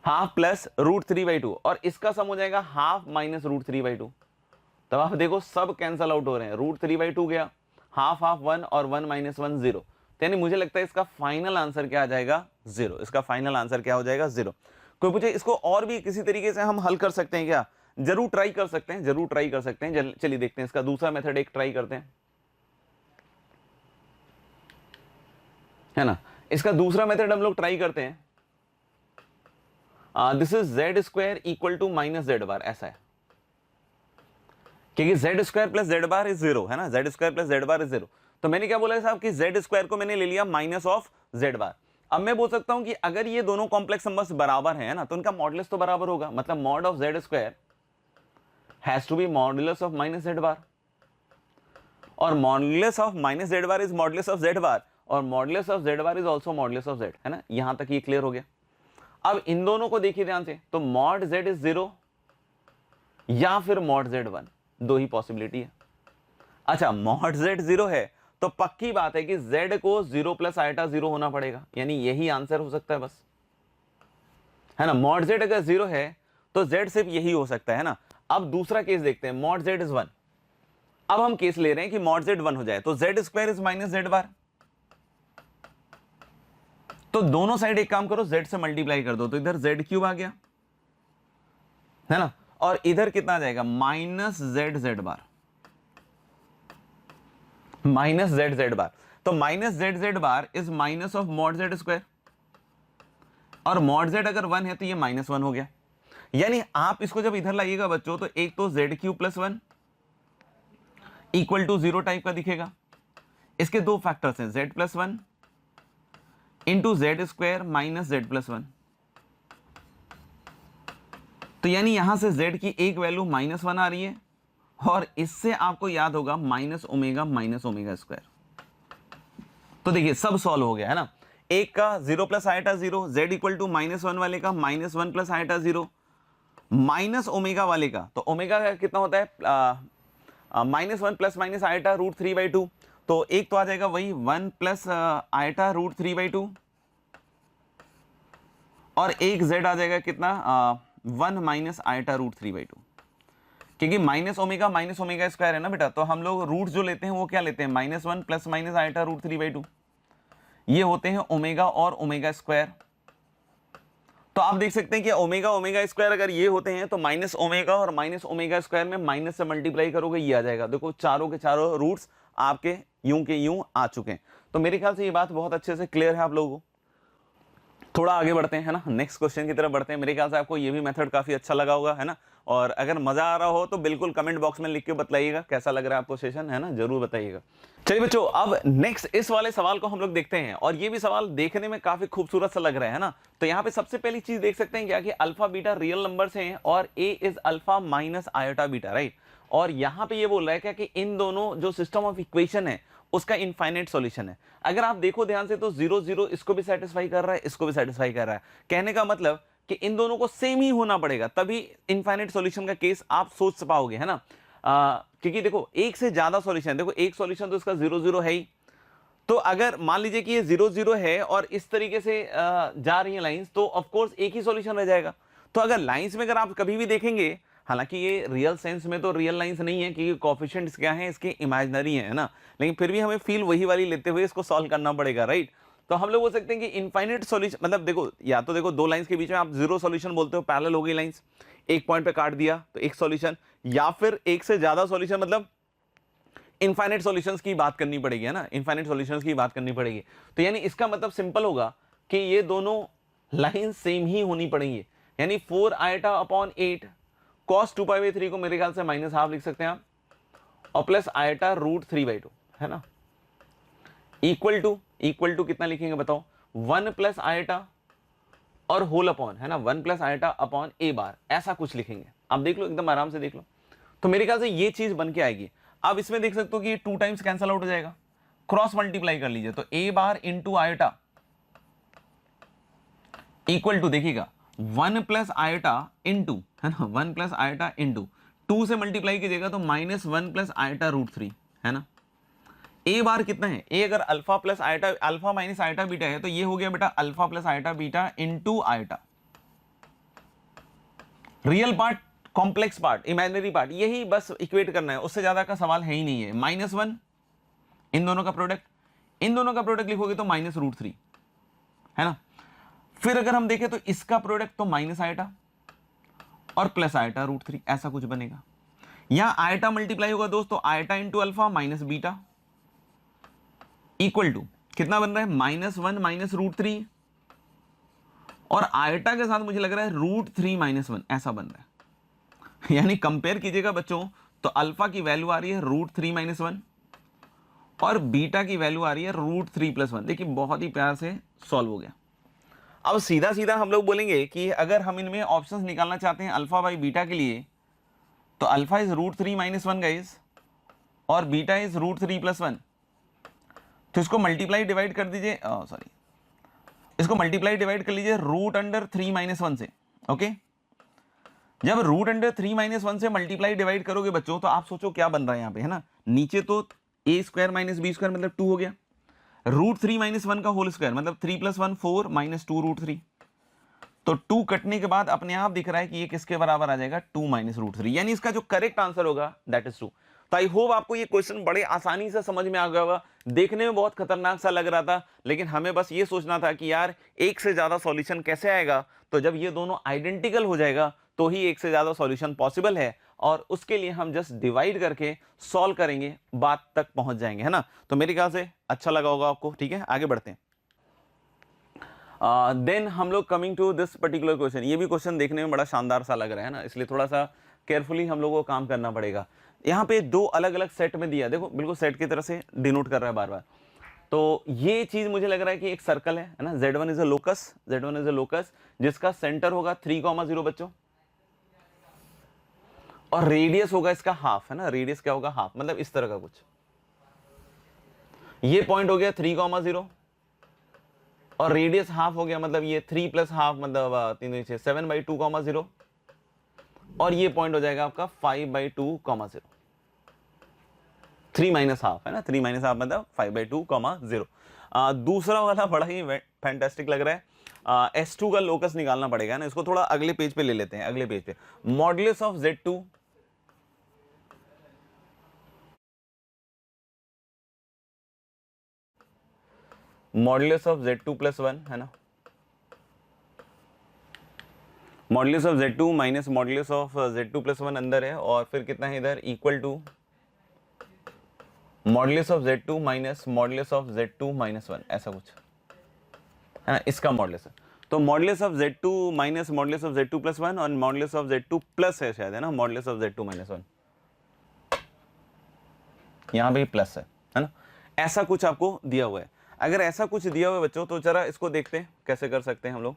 हाफ प्लस √3/2, और इसका सम हो जाएगा हाफ माइनस √3/2। तब आप देखो सब कैंसल आउट हो रहे हैं, √3/2 गया, हाफ हाफ 1 और 1 माइनस 1 0, यानी मुझे लगता है इसका फाइनल आंसर क्या आ जाएगा 0। इसका फाइनल आंसर क्या हो जाएगा 0। कोई पूछे इसको और भी किसी तरीके से हम हल कर सकते हैं क्या, जरूर ट्राई कर सकते हैं, जरूर ट्राई कर सकते हैं। चलिए देखते हैं इसका दूसरा मेथड एक ट्राई करते हैं, है ना। इसका दूसरा मेथड हम लोग ट्राई करते हैं। This is z square equal to minus z bar, ऐसा है, क्योंकि z square plus z bar is 0, है ना, z square plus z bar is 0। तो मैंने क्या बोला साहब कि z स्क्वायर को मैंने ले लिया माइनस ऑफ जेड बार। अब मैं बोल सकता हूं कि अगर ये दोनों कॉम्प्लेक्स नंबर्स बराबर हैं ना, तो उनका मॉडुलस तो बराबर होगा, मतलब mod of z square has to be modulus of minus z bar, और modulus of minus z bar is modulus of z bar, और modulus of z bar is also modulus of z, है ना। यहां तक ये क्लियर हो गया। अब इन दोनों को देखिए ध्यान से, तो मॉड z इज 0 या फिर मॉड z 1, दो ही पॉसिबिलिटी है। अच्छा मॉड z 0 है तो पक्की बात है कि z को 0 प्लस आइटा 0 होना पड़ेगा, यानी यही आंसर हो सकता है बस, है ना। मॉड z अगर 0 है तो z सिर्फ यही हो सकता है ना। अब दूसरा केस देखते हैं, मॉड z इज 1। अब हम केस ले रहे हैं कि मॉड z 1 हो जाए, तो z square is minus z bar, तो दोनों साइड एक काम करो z से मल्टीप्लाई कर दो, तो इधर z³ आ गया, है ना, और इधर कितना आ जाएगा माइनस जेड बार, माइनस जेड बार। तो minus z bar is minus of mod z square, और मॉड z अगर 1 है तो ये -1 हो गया। यानी आप इसको जब इधर लाइएगा बच्चों, तो एक तो z³ + 1 इक्वल टू 0 टाइप का दिखेगा। इसके दो फैक्टर्स हैं, z + 1 into Z square minus z + 1। तो यानी यहां से z की एक वैल्यू -1 आ रही है, और इससे आपको याद होगा माइनस ओमेगा स्क्वायर। तो देखिए सब सॉल्व हो गया, है ना। एक का 0 plus iota 0, z equal to -1 वाले का -1 प्लस आइटा 0, माइनस ओमेगा वाले का, तो ओमेगा का कितना होता है -1 प्लस माइनस आइटा √3/2, तो एक तो आ जाएगा वही 1 प्लस आइटा √3/2, और एक z आ जाएगा कितना 1 माइनस आइटा √3/2, क्योंकि माइनस ओमेगा स्क्वायर है ना बेटा, तो हम लोग रूट जो लेते हैं वो क्या लेते हैं -1 प्लस माइनस आइटा √3/2, ये होते हैं ओमेगा और ओमेगा स्क्वायर। तो आप देख सकते हैं कि ओमेगा ओमेगा स्क्वायर अगर ये होते हैं तो माइनस ओमेगा और माइनस ओमेगा स्क्वायर में माइनस से मल्टीप्लाई करोगे ये आ जाएगा। देखो चारों के चारों रूट्स आपके यूं के यूं आ चुके हैं। तो मेरे ख्याल से ये बात बहुत अच्छे से क्लियर है आप लोगों को। थोड़ा आगे बढ़ते हैं, है ना, नेक्स्ट क्वेश्चन की तरफ बढ़ते हैं। मेरे ख्याल से आपको ये भी मेथड काफी अच्छा लगा होगा, है ना। और अगर मजा आ रहा हो तो बिल्कुल कमेंट बॉक्स में लिख के बताइएगा कैसा लग रहा है आपको सेशन, है ना, जरूर बताइएगा। चलिए बच्चों, अब नेक्स्ट इस वाले सवाल को हम लोग देखते हैं और ये भी सवाल देखने में काफी खूबसूरत सा लग रहा है ना। तो यहाँ पे सबसे पहली चीज देख सकते हैं क्या कि अल्फा बीटा रियल नंबर्स हैं और a is alpha minus iota beta, right. और यहाँ पे ये बोल रहा है क्या कि इन दोनों जो सिस्टम ऑफ इक्वेशन है उसका इनफाइनाइट सॉल्यूशन है। अगर आप देखो ध्यान से तो 0 0 इसको भी सेटिस्फाई कर रहा है, इसको भी सेटिस्फाई कर रहा है। कहने का मतलब कि इन दोनों को सेम ही होना पड़ेगा तभी इनफाइनाइट सॉल्यूशन का केस आप सोच पाओगे, है ना। क्योंकि देखो एक से ज्यादा सॉल्यूशन, देखो एक सॉल्यूशन तो इसका 0 0 है ही। तो अगर मान लीजिए कि ये 0 0 है और इस तरीके से जा रही है लाइंस, तो ऑफ कोर्स एक ही सॉल्यूशन रह जाएगा। तो अगर लाइंस में अगर आप कभी भी देखेंगे, हालांकि ये रियल सेंस में तो रियल लाइंस नहीं है क्योंकि कोएफिशिएंट्स क्या हैं इसके इमेजिनरी है ना, लेकिन फिर भी हमें फील वही वाली लेते हुए इसको सॉल्व करना पड़ेगा, राइट। तो हम लोग बोल सकते हैं कि इनफाइनाइट सॉल्यूशन मतलब देखो, या तो देखो दो लाइंस के बीच में आप जीरो सॉल्यूशन बोलते हो, पैरेलल हो गई लाइंस, एक पॉइंट पे काट दिया तो एक सॉल्यूशन, या फिर एक से ज्यादा सॉल्यूशन मतलब इनफाइनाइट सॉल्यूशंस की बात करनी पड़ेगी, है ना, इनफाइनाइट सॉल्यूशंस की बात करनी पड़ेगी। तो यानी इसका मतलब सिंपल होगा कि ये दोनों लाइन सेम ही होनी पड़ेंगी। यानी 4 आयटा अपॉन 8 cos 2π/3 को मेरे ख्याल से माइनस हाफ लिख सकते हैं आप, और प्लस आयटा रूट 3/2, है ना, इक्वल टू कितना लिखेंगे बताओ, 1 प्लस आयटा और होल अपॉन, है ना, 1 प्लस आयटा अपॉन ए बार, ऐसा कुछ लिखेंगे। आप देख लो, एकदम आराम से देख लो। तो मेरे ख्याल से ये चीज बन के आएगी। अब इसमें देख सकते हो कि 2 टाइम्स कैंसल आउट हो जाएगा, क्रॉस मल्टीप्लाई कर लीजिए, तो ए bar into eta equal to, देखिएगा 1 प्लस आयटा इंटू, है ना, 1 प्लस आयटा इंटू 2 से मल्टीप्लाई कीजिएगा तो -1 प्लस आयटा रूट 3, है ना। ए बार कितना है, ए अगर alpha plus eta, alpha minus eta beta है तो ये हो गया बेटा alpha plus eta beta into eta, real part complex part imaginary part, यही बस इक्वेट करना है, उससे ज्यादा का सवाल है ही नहीं है। -1 इन दोनों का प्रोडक्ट, इन दोनों का प्रोडक्ट लिखोगे तो -√3, है ना। फिर अगर हम देखें तो इसका प्रोडक्ट तो माइनस आयटा और प्लस आयटा रूट 3, ऐसा कुछ बनेगा। यहां आयटा मल्टीप्लाई होगा दोस्तों, iota into alpha minus beta equal to कितना बन रहा है, -1 माइनस √3 और आयटा के साथ मुझे लग रहा है √3 -1, ऐसा बन रहा है। यानी कंपेयर कीजिएगा बच्चों तो अल्फा की वैल्यू आ रही है √3 -1 और बीटा की वैल्यू आ रही है √3 + 1। देखिए बहुत ही प्यार से सॉल्व हो गया। अब सीधा सीधा हम लोग बोलेंगे कि अगर हम इनमें ऑप्शंस निकालना चाहते हैं अल्फा बाई बीटा के लिए, तो अल्फा इज √3 -1 गाइस और बीटा इज √3 + 1। तो इसको मल्टीप्लाई डिवाइड कर दीजिए, सॉरी, इसको मल्टीप्लाई डिवाइड कर लीजिए √3 -1 से। ओके, जब √3 -1 से मल्टीप्लाई डिवाइड करोगे बच्चों तो आप सोचो क्या बन रहा है यहाँ पे, है ना, नीचे तो a² - b² मतलब 2 हो गया, √3 -1 का होल स्क्वायर मतलब 3 + 1 4 -2 √3, तो 2 कटने के बाद अपने आप दिख रहा है कि ये किसके बराबर आ जाएगा, 2 - √3, यानी इसका जो करेक्ट आंसर होगा दैट इज 2। तो आई होप आपको ये क्वेश्चन बड़े आसानी से समझ में आ गया होगा। देखने में बहुत खतरनाक सा लग रहा था, लेकिन हमें बस ये सोचना था कि यार एक से ज्यादा सॉल्यूशन कैसे आएगा, तो जब ये दोनों आइडेंटिकल हो जाएगा तो ही एक से ज्यादा सॉल्यूशन पॉसिबल है, और उसके लिए हम जस्ट डिवाइड करके सॉल्व करेंगे, बात तक पहुंच जाएंगे, है ना। तो मेरे ख्याल से अच्छा लगा होगा आपको। ठीक है, आगे बढ़ते हैं। देन हम लोग coming to this particular question, ये भी क्वेश्चन देखने में बड़ा शानदार सा लग रहा है ना, इसलिए थोड़ा सा केयरफुली हम लोगों को काम करना पड़ेगा। यहाँ पे दो अलग अलग सेट में दिया, देखो बिल्कुल सेट की तरह से डिनोट कर रहा है बार बार। तो ये चीज मुझे लग रहा है कि एक सर्कल है ना, Z1 is a locus, Z1 is a locus जिसका सेंटर होगा 3,0 बच्चों, और रेडियस होगा इसका हाफ, है ना, रेडियस क्या होगा, हाफ, मतलब इस तरह का कुछ। ये पॉइंट हो गया 3,0 और रेडियस हाफ हो गया, मतलब ये 3 + हाफ मतलब 3 6 7/2,0, और ये पॉइंट हो जाएगा आपका 5/2,0, 3 - हाफ, है ना, 3 - हाफ मतलब 5/2,0। दूसरा वाला बड़ा ही फैंटास्टिक लग रहा है। S2 का लोकस निकालना पड़ेगा ना, इसको थोड़ा अगले पेज पे ले लेते हैं, अगले पेज पे। मॉडुलस ऑफ Z2 + 1, है ना, modulus of Z2 minus modulus of Z2 plus 1 अंदर है, और फिर कितना है इधर, equal to modulus of Z2 minus modulus of Z2 minus 1, ऐसा कुछ है ना, इसका मॉडुलस है। तो modulus of Z2 minus modulus of Z2 plus 1 और मॉडुलस ऑफ Z2 प्लस है शायद, है ना, मॉडुलस ऑफ Z2 माइनस 1, यहाँ पे प्लस है ना, ऐसा कुछ आपको दिया हुआ है। अगर ऐसा कुछ दिया हुआ है बच्चों, तो जरा इसको देखते हैं कैसे कर सकते हैं हम लोग।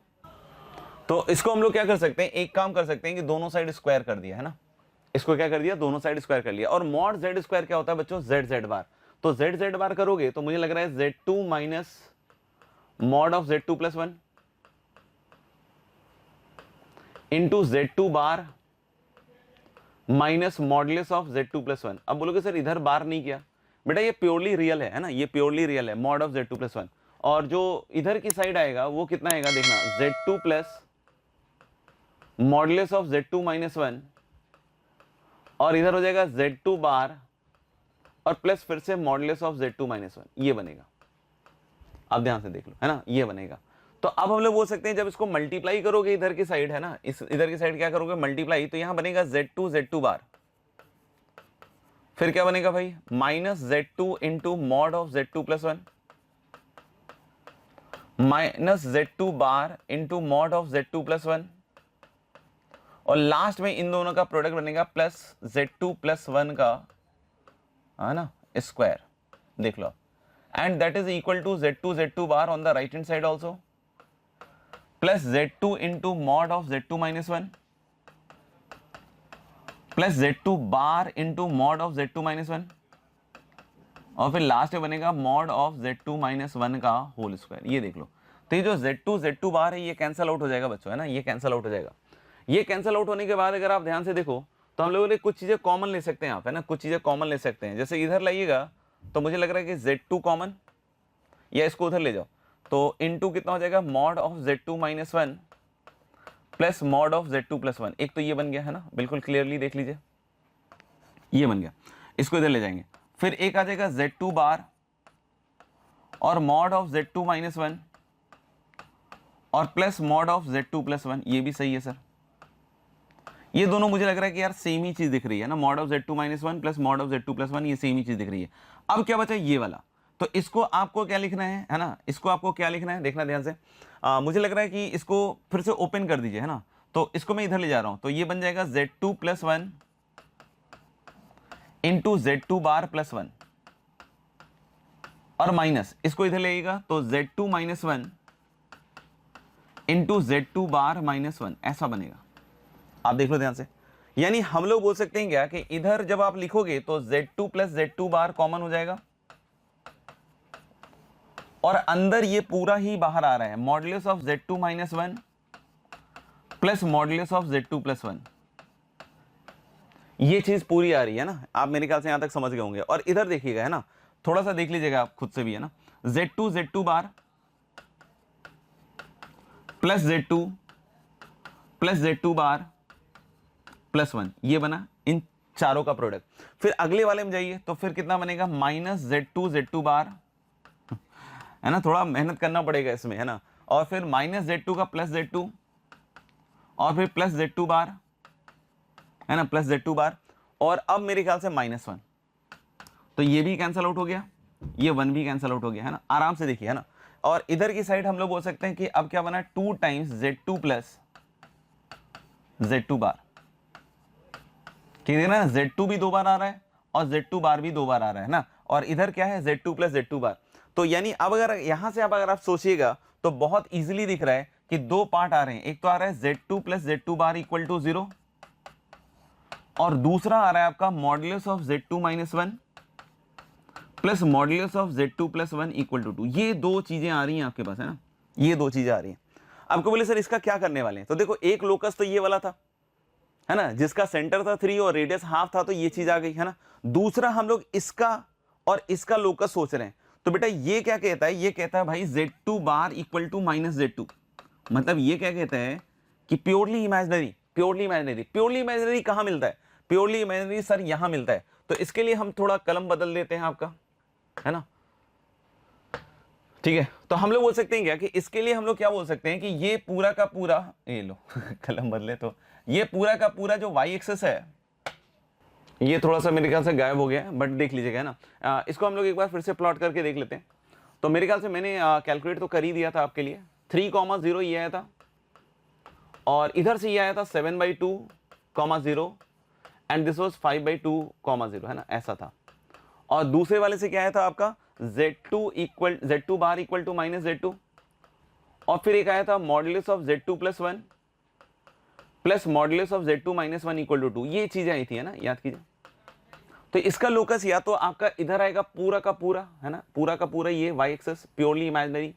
तो इसको हम लोग क्या कर सकते हैं, एक काम कर सकते हैं कि दोनों साइड स्क्वायर कर दिया, है ना, इसको क्या कर दिया, दोनों साइड स्क्वायर कर लिया। और मॉड जेड स्क्वायर क्या होता है बच्चों, जेड जेड बार। तो जेड जेड बार करोगे तो मुझे लग रहा है Z2 minus mod of Z2 plus 1 into Z2 bar minus modulus of Z2 plus 1। अब बोलोगे सर इधर बार नहीं किया, बेटा ये प्योरली रियल है ना, ये प्योरली रियल है मॉड ऑफ Z2 प्लस 1। और जो इधर की साइड आएगा वो कितना आएगा, देखना, Z2 plus modulus of Z2 minus 1, और इधर हो जाएगा Z2 बार और प्लस फिर से मॉडुलस ऑफ Z2 माइनस 1, ये बनेगा। आप ध्यान से देख लो, है ना, ये बनेगा। तो अब हम लोग बोल सकते हैं जब इसको मल्टीप्लाई करोगे इधर की साइड, है ना, इस इधर की साइड क्या करोगे, मल्टीप्लाई, तो यहां बनेगा Z2 बार, फिर क्या बनेगा भाई, minus Z2 into mod of Z2 plus 1 minus Z2 bar into mod of Z2 plus 1, और लास्ट में इन दोनों का प्रोडक्ट बनेगा प्लस Z2 प्लस 1 का, है ना, स्क्वायर, देख लो, and that is equal to Z2 bar on the right hand side also plus Z2 into mod of Z2 minus 1 plus Z2 bar into mod of Z2 minus 1, और फिर लास्ट में बनेगा मॉड ऑफ Z2 माइनस 1 का होल स्क्वायर। ये देख लो, तो ये जो Z2 बार है ये कैंसल आउट हो जाएगा बच्चों, है ना, ये कैंसल आउट हो जाएगा। ये कैंसल आउट होने के बाद अगर आप ध्यान से देखो तो हम लोगों ने कुछ चीजें कॉमन ले सकते हैं आप, है ना, कुछ चीजें कॉमन ले सकते हैं। जैसे इधर लाइएगा तो मुझे लग रहा है कि Z2 कॉमन, या इसको उधर ले जाओ तो इनटू कितना हो जाएगा, mod of Z2 minus 1 plus mod of Z2 plus 1। एक तो ये बन गया, है ना, बिल्कुल क्लियरली देख लीजिए, ये बन गया। इसको इधर ले जाएंगे, फिर एक आ जाएगा Z2 बार और मॉड ऑफ Z2 माइनस 1 और plus mod of Z2 plus 1, ये भी सही है सर। ये दोनों मुझे लग रहा है कि यार सेम ही चीज दिख रही है ना, mod of Z2 minus 1 plus mod of Z2 plus 1, ये सेम ही चीज दिख रही है। अब क्या बचा ये वाला, तो इसको आपको क्या लिखना है ना, इसको आपको क्या लिखना है, देखना ध्यान से। मुझे लग रहा है कि इसको फिर से ओपन कर दीजिए, है ना, तो इसको मैं इधर ले जा रहा हूं, तो ये बन जाएगा Z2 प्लस 1 इंटू Z2 बार प्लस 1 और माइनस, इसको इधर लेगा तो Z2 माइनस 1 इंटू Z2 बार माइनस 1, ऐसा बनेगा। आप देख लो ध्यान से, यानी हम लोग बोल सकते हैं क्या कि इधर जब आप लिखोगे तो Z2 प्लस Z2 बार कॉमन हो जाएगा, और अंदर ये पूरा ही बाहर आ रहा है, modulus of Z2 minus 1 plus modulus of Z2 plus 1, ये चीज पूरी आ रही है ना। आप मेरे ख्याल से यहां तक समझ गए होंगे। और इधर देखिएगा, है ना, थोड़ा सा देख लीजिएगा आप खुद से भी, है ना, Z2 बार प्लस Z2 बार प्लस 1, ये बना इन चारों का प्रोडक्ट। फिर अगले वाले में जाइए तो फिर कितना बनेगा, माइनस Z2 बार, है ना, थोड़ा मेहनत करना पड़ेगा इसमें, है ना, और फिर माइनस Z2 का प्लस Z2 और फिर प्लस Z2 बार, है ना, प्लस Z2 बार, और अब मेरे ख्याल से माइनस 1, तो ये भी कैंसल आउट हो गया, ये 1 भी कैंसल आउट हो गया, है ना, आराम से देखिए, है ना। और इधर की साइड हम लोग बोल सकते हैं कि अब क्या बना, 2 टाइम्स Z2 प्लस Z2 बार, ठीक है ना, Z2 भी 2 बार आ रहा है और Z2 बार भी 2 बार आ रहा है ना, और इधर क्या है, Z2 प्लस Z2 बार। तो यानी अब अगर यहां से अगर आप सोचिएगा तो बहुत इजीली दिख रहा है कि दो पार्ट आ रहे हैं, एक तो आ रहा है Z2 plus Z2 bar equal to 0, और दूसरा आ रहा है आपका modulus of Z2 minus 1 plus modulus of Z2 plus 1 equal to 2। ये दो चीजें आ रही हैं आपके पास, है ना, ये दो चीजें आ रही हैं। आपको बोले सर इसका क्या करने वाले हैं, तो देखो एक लोकस तो ये वाला था, है ना, जिसका सेंटर था 3 और रेडियस हाफ था, तो ये चीज आ गई, है ना। दूसरा हम लोग इसका और इसका लोकस सोच रहे हैं, तो बेटा ये क्या कहता है, ये कहता है भाई Z2 bar equal to minus Z2, मतलब ये क्या कहता है कि purely imaginary, purely imaginary, purely imaginary कहां मिलता है, प्योरली इमेजिनरी सर यहां मिलता है। तो इसके लिए हम थोड़ा कलम बदल देते हैं आपका, है ना, ठीक है, तो हम लोग बोल सकते हैं क्या कि इसके लिए हम लोग क्या बोल सकते हैं कि ये पूरा का पूरा, ये लो कलम बदले, तो ये पूरा का पूरा जो y एक्सेस है, ये थोड़ा सा मेरे ख्याल से गायब हो गया है, बट देख लीजिएगा, है ना। इसको हम लोग एक बार फिर से प्लॉट करके देख लेते हैं। तो मेरे ख्याल से मैंने कैलकुलेट तो कर ही दिया था आपके लिए। 3,0 ये आया था, और इधर से ये आया था 7/2,0 एंड दिस वाज 5/2,0, है ना, ऐसा था। और दूसरे वाले से क्या आया था आपका Z2 bar equal to minus Z2, और फिर एक आया था modulus of Z2 + 1 plus modulus of Z2 - 1 equal to 2। ये चीजें आई थी, है ना, याद कीजिए। तो इसका लोकस या तो आपका इधर आएगा पूरा का पूरा, है ना, पूरा का पूरा ये y एक्सेस प्योरली इमेजिनरी,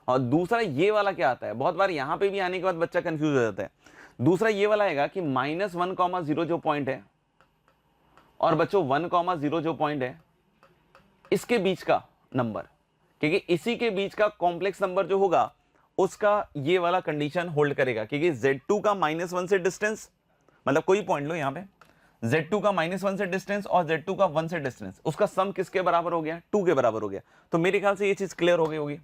और दूसरा ये वाला क्या आता है, बहुत बार यहां पे भी आने के बाद बच्चा कंफ्यूज हो जाता है। दूसरा ये वाला आएगा कि -1,0 जो पॉइंट है, और बच्चों 1,0 जो पॉइंट है, इसके बीच का नंबर, क्योंकि इसी के बीच का कॉम्प्लेक्स नंबर जो होगा उसका ये वाला कंडीशन होल्ड करेगा, क्योंकि Z2 का -1 से डिस्टेंस, मतलब कोई पॉइंट लो यहां पे, Z2 का -1 से डिस्टेंस और Z2 का 1 से डिस्टेंस, उसका सम किसके बराबर हो गया, 2 के बराबर हो गया। तो मेरे ख्याल से ये चीज क्लियर हो गई होगी,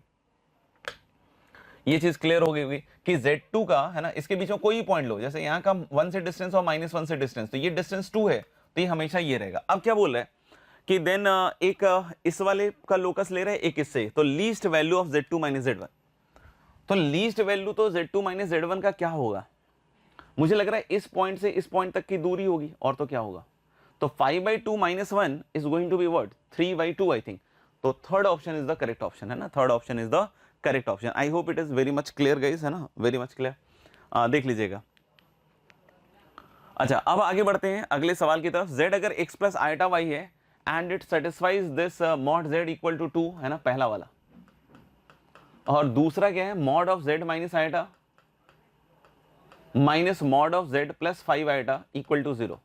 ये चीज क्लियर हो गई होगी कि Z2 का, है ना, इसके बीच में कोई पॉइंट लो, जैसे यहाँ का 1 से डिस्टेंस और -1 से डिस्टेंस, तो ये डिस्टेंस 2 है, तो ये हमेशा ये रहेगा। अब क्या बोल रहा है कि देन एक इस वाले का लोकस ले रहा है, एक इससे, तो least value of Z2 - Z1। तो लीस्ट वैल्यू तो Z2 - Z1 का क्या होगा, मुझे लग रहा है इस पॉइंट से इस पॉइंट तक की दूरी होगी, और तो क्या होगा, तो 5/2 - 1 is going to be what, 3/2 I think. तो third option is the correct option, है ना, third option is the correct option. I hope it is very much clear guys, है ना, वेरी मच क्लियर। देख लीजिएगा। अच्छा, अब आगे बढ़ते हैं अगले सवाल की तरफ। z अगर x + i y है and it satisfies this mod z equal to 2, है ना, पहला वाला, और दूसरा क्या है, mod of z - i minus mod of z + 5 i equal to 0,